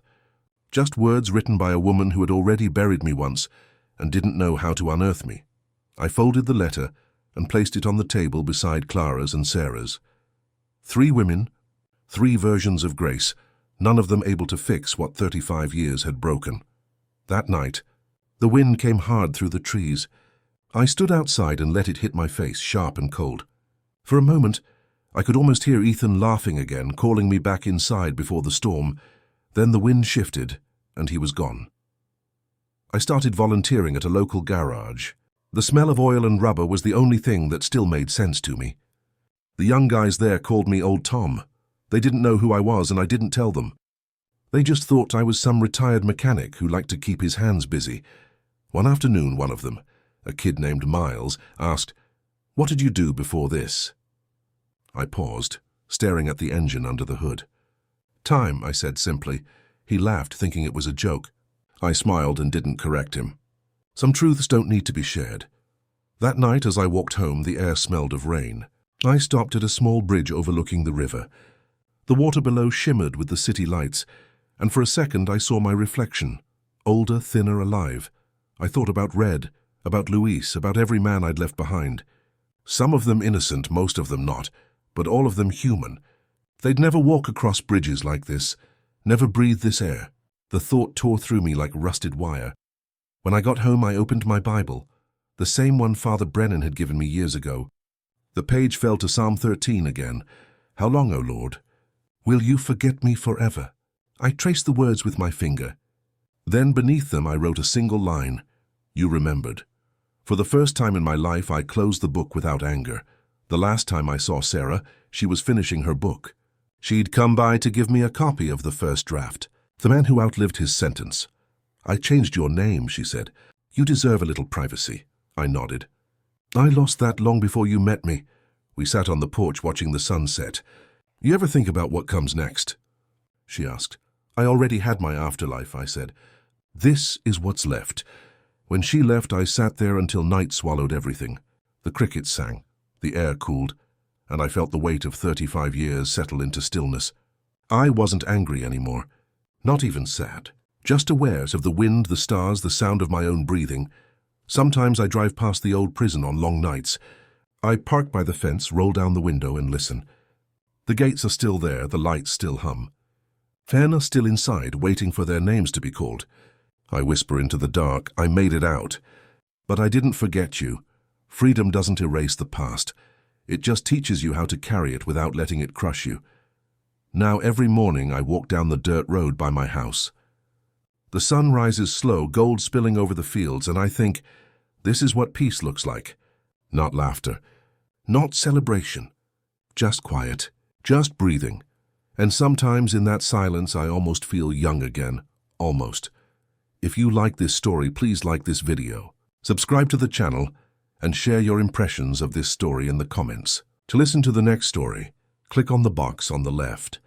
Just words written by a woman who had already buried me once and didn't know how to unearth me. I folded the letter and placed it on the table beside Clara's and Sarah's. 3 women, 3 versions of grace, none of them able to fix what 35 years had broken. That night, the wind came hard through the trees. I stood outside and let it hit my face, sharp and cold. For a moment, I could almost hear Ethan laughing again, calling me back inside before the storm. Then the wind shifted, and he was gone. I started volunteering at a local garage. The smell of oil and rubber was the only thing that still made sense to me. The young guys there called me Old Tom. They didn't know who I was, and I didn't tell them. They just thought I was some retired mechanic who liked to keep his hands busy. One afternoon, one of them, a kid named Miles, asked, "What did you do before this?" I paused, staring at the engine under the hood. "Time," I said simply. He laughed, thinking it was a joke. I smiled and didn't correct him. Some truths don't need to be shared. That night, as I walked home, the air smelled of rain. I stopped at a small bridge overlooking the river. The water below shimmered with the city lights, and for a second I saw my reflection, older, thinner, alive. I thought about Red, about Luis, about every man I'd left behind. Some of them innocent, most of them not, but all of them human. They'd never walk across bridges like this, never breathe this air. The thought tore through me like rusted wire. When I got home, I opened my Bible, the same one Father Brennan had given me years ago. The page fell to Psalm 13 again. "How long, O Lord? Will you forget me forever?" I traced the words with my finger. Then beneath them I wrote a single line, "You remembered." For the first time in my life, I closed the book without anger. The last time I saw Sarah, she was finishing her book. She'd come by to give me a copy of the first draft. "The man who outlived his sentence." "I changed your name," she said. "You deserve a little privacy." I nodded. "I lost that long before you met me." We sat on the porch watching the sun set. "You ever think about what comes next?" she asked. "I already had my afterlife," I said. "This is what's left." When she left, I sat there until night swallowed everything. The crickets sang. The air cooled, and I felt the weight of 35 years settle into stillness. I wasn't angry anymore, not even sad, just aware of the wind, the stars, the sound of my own breathing. Sometimes I drive past the old prison on long nights. I park by the fence, roll down the window and listen. The gates are still there, the lights still hum. Men are still inside, waiting for their names to be called. I whisper into the dark, "I made it out." But I didn't forget you. Freedom doesn't erase the past. It just teaches you how to carry it without letting it crush you. Now every morning I walk down the dirt road by my house. The sun rises slow, gold spilling over the fields, and I think, this is what peace looks like. Not laughter, not celebration, just quiet, just breathing. And sometimes in that silence I almost feel young again, almost. If you like this story, please like this video, subscribe to the channel, and share your impressions of this story in the comments. To listen to the next story, click on the box on the left.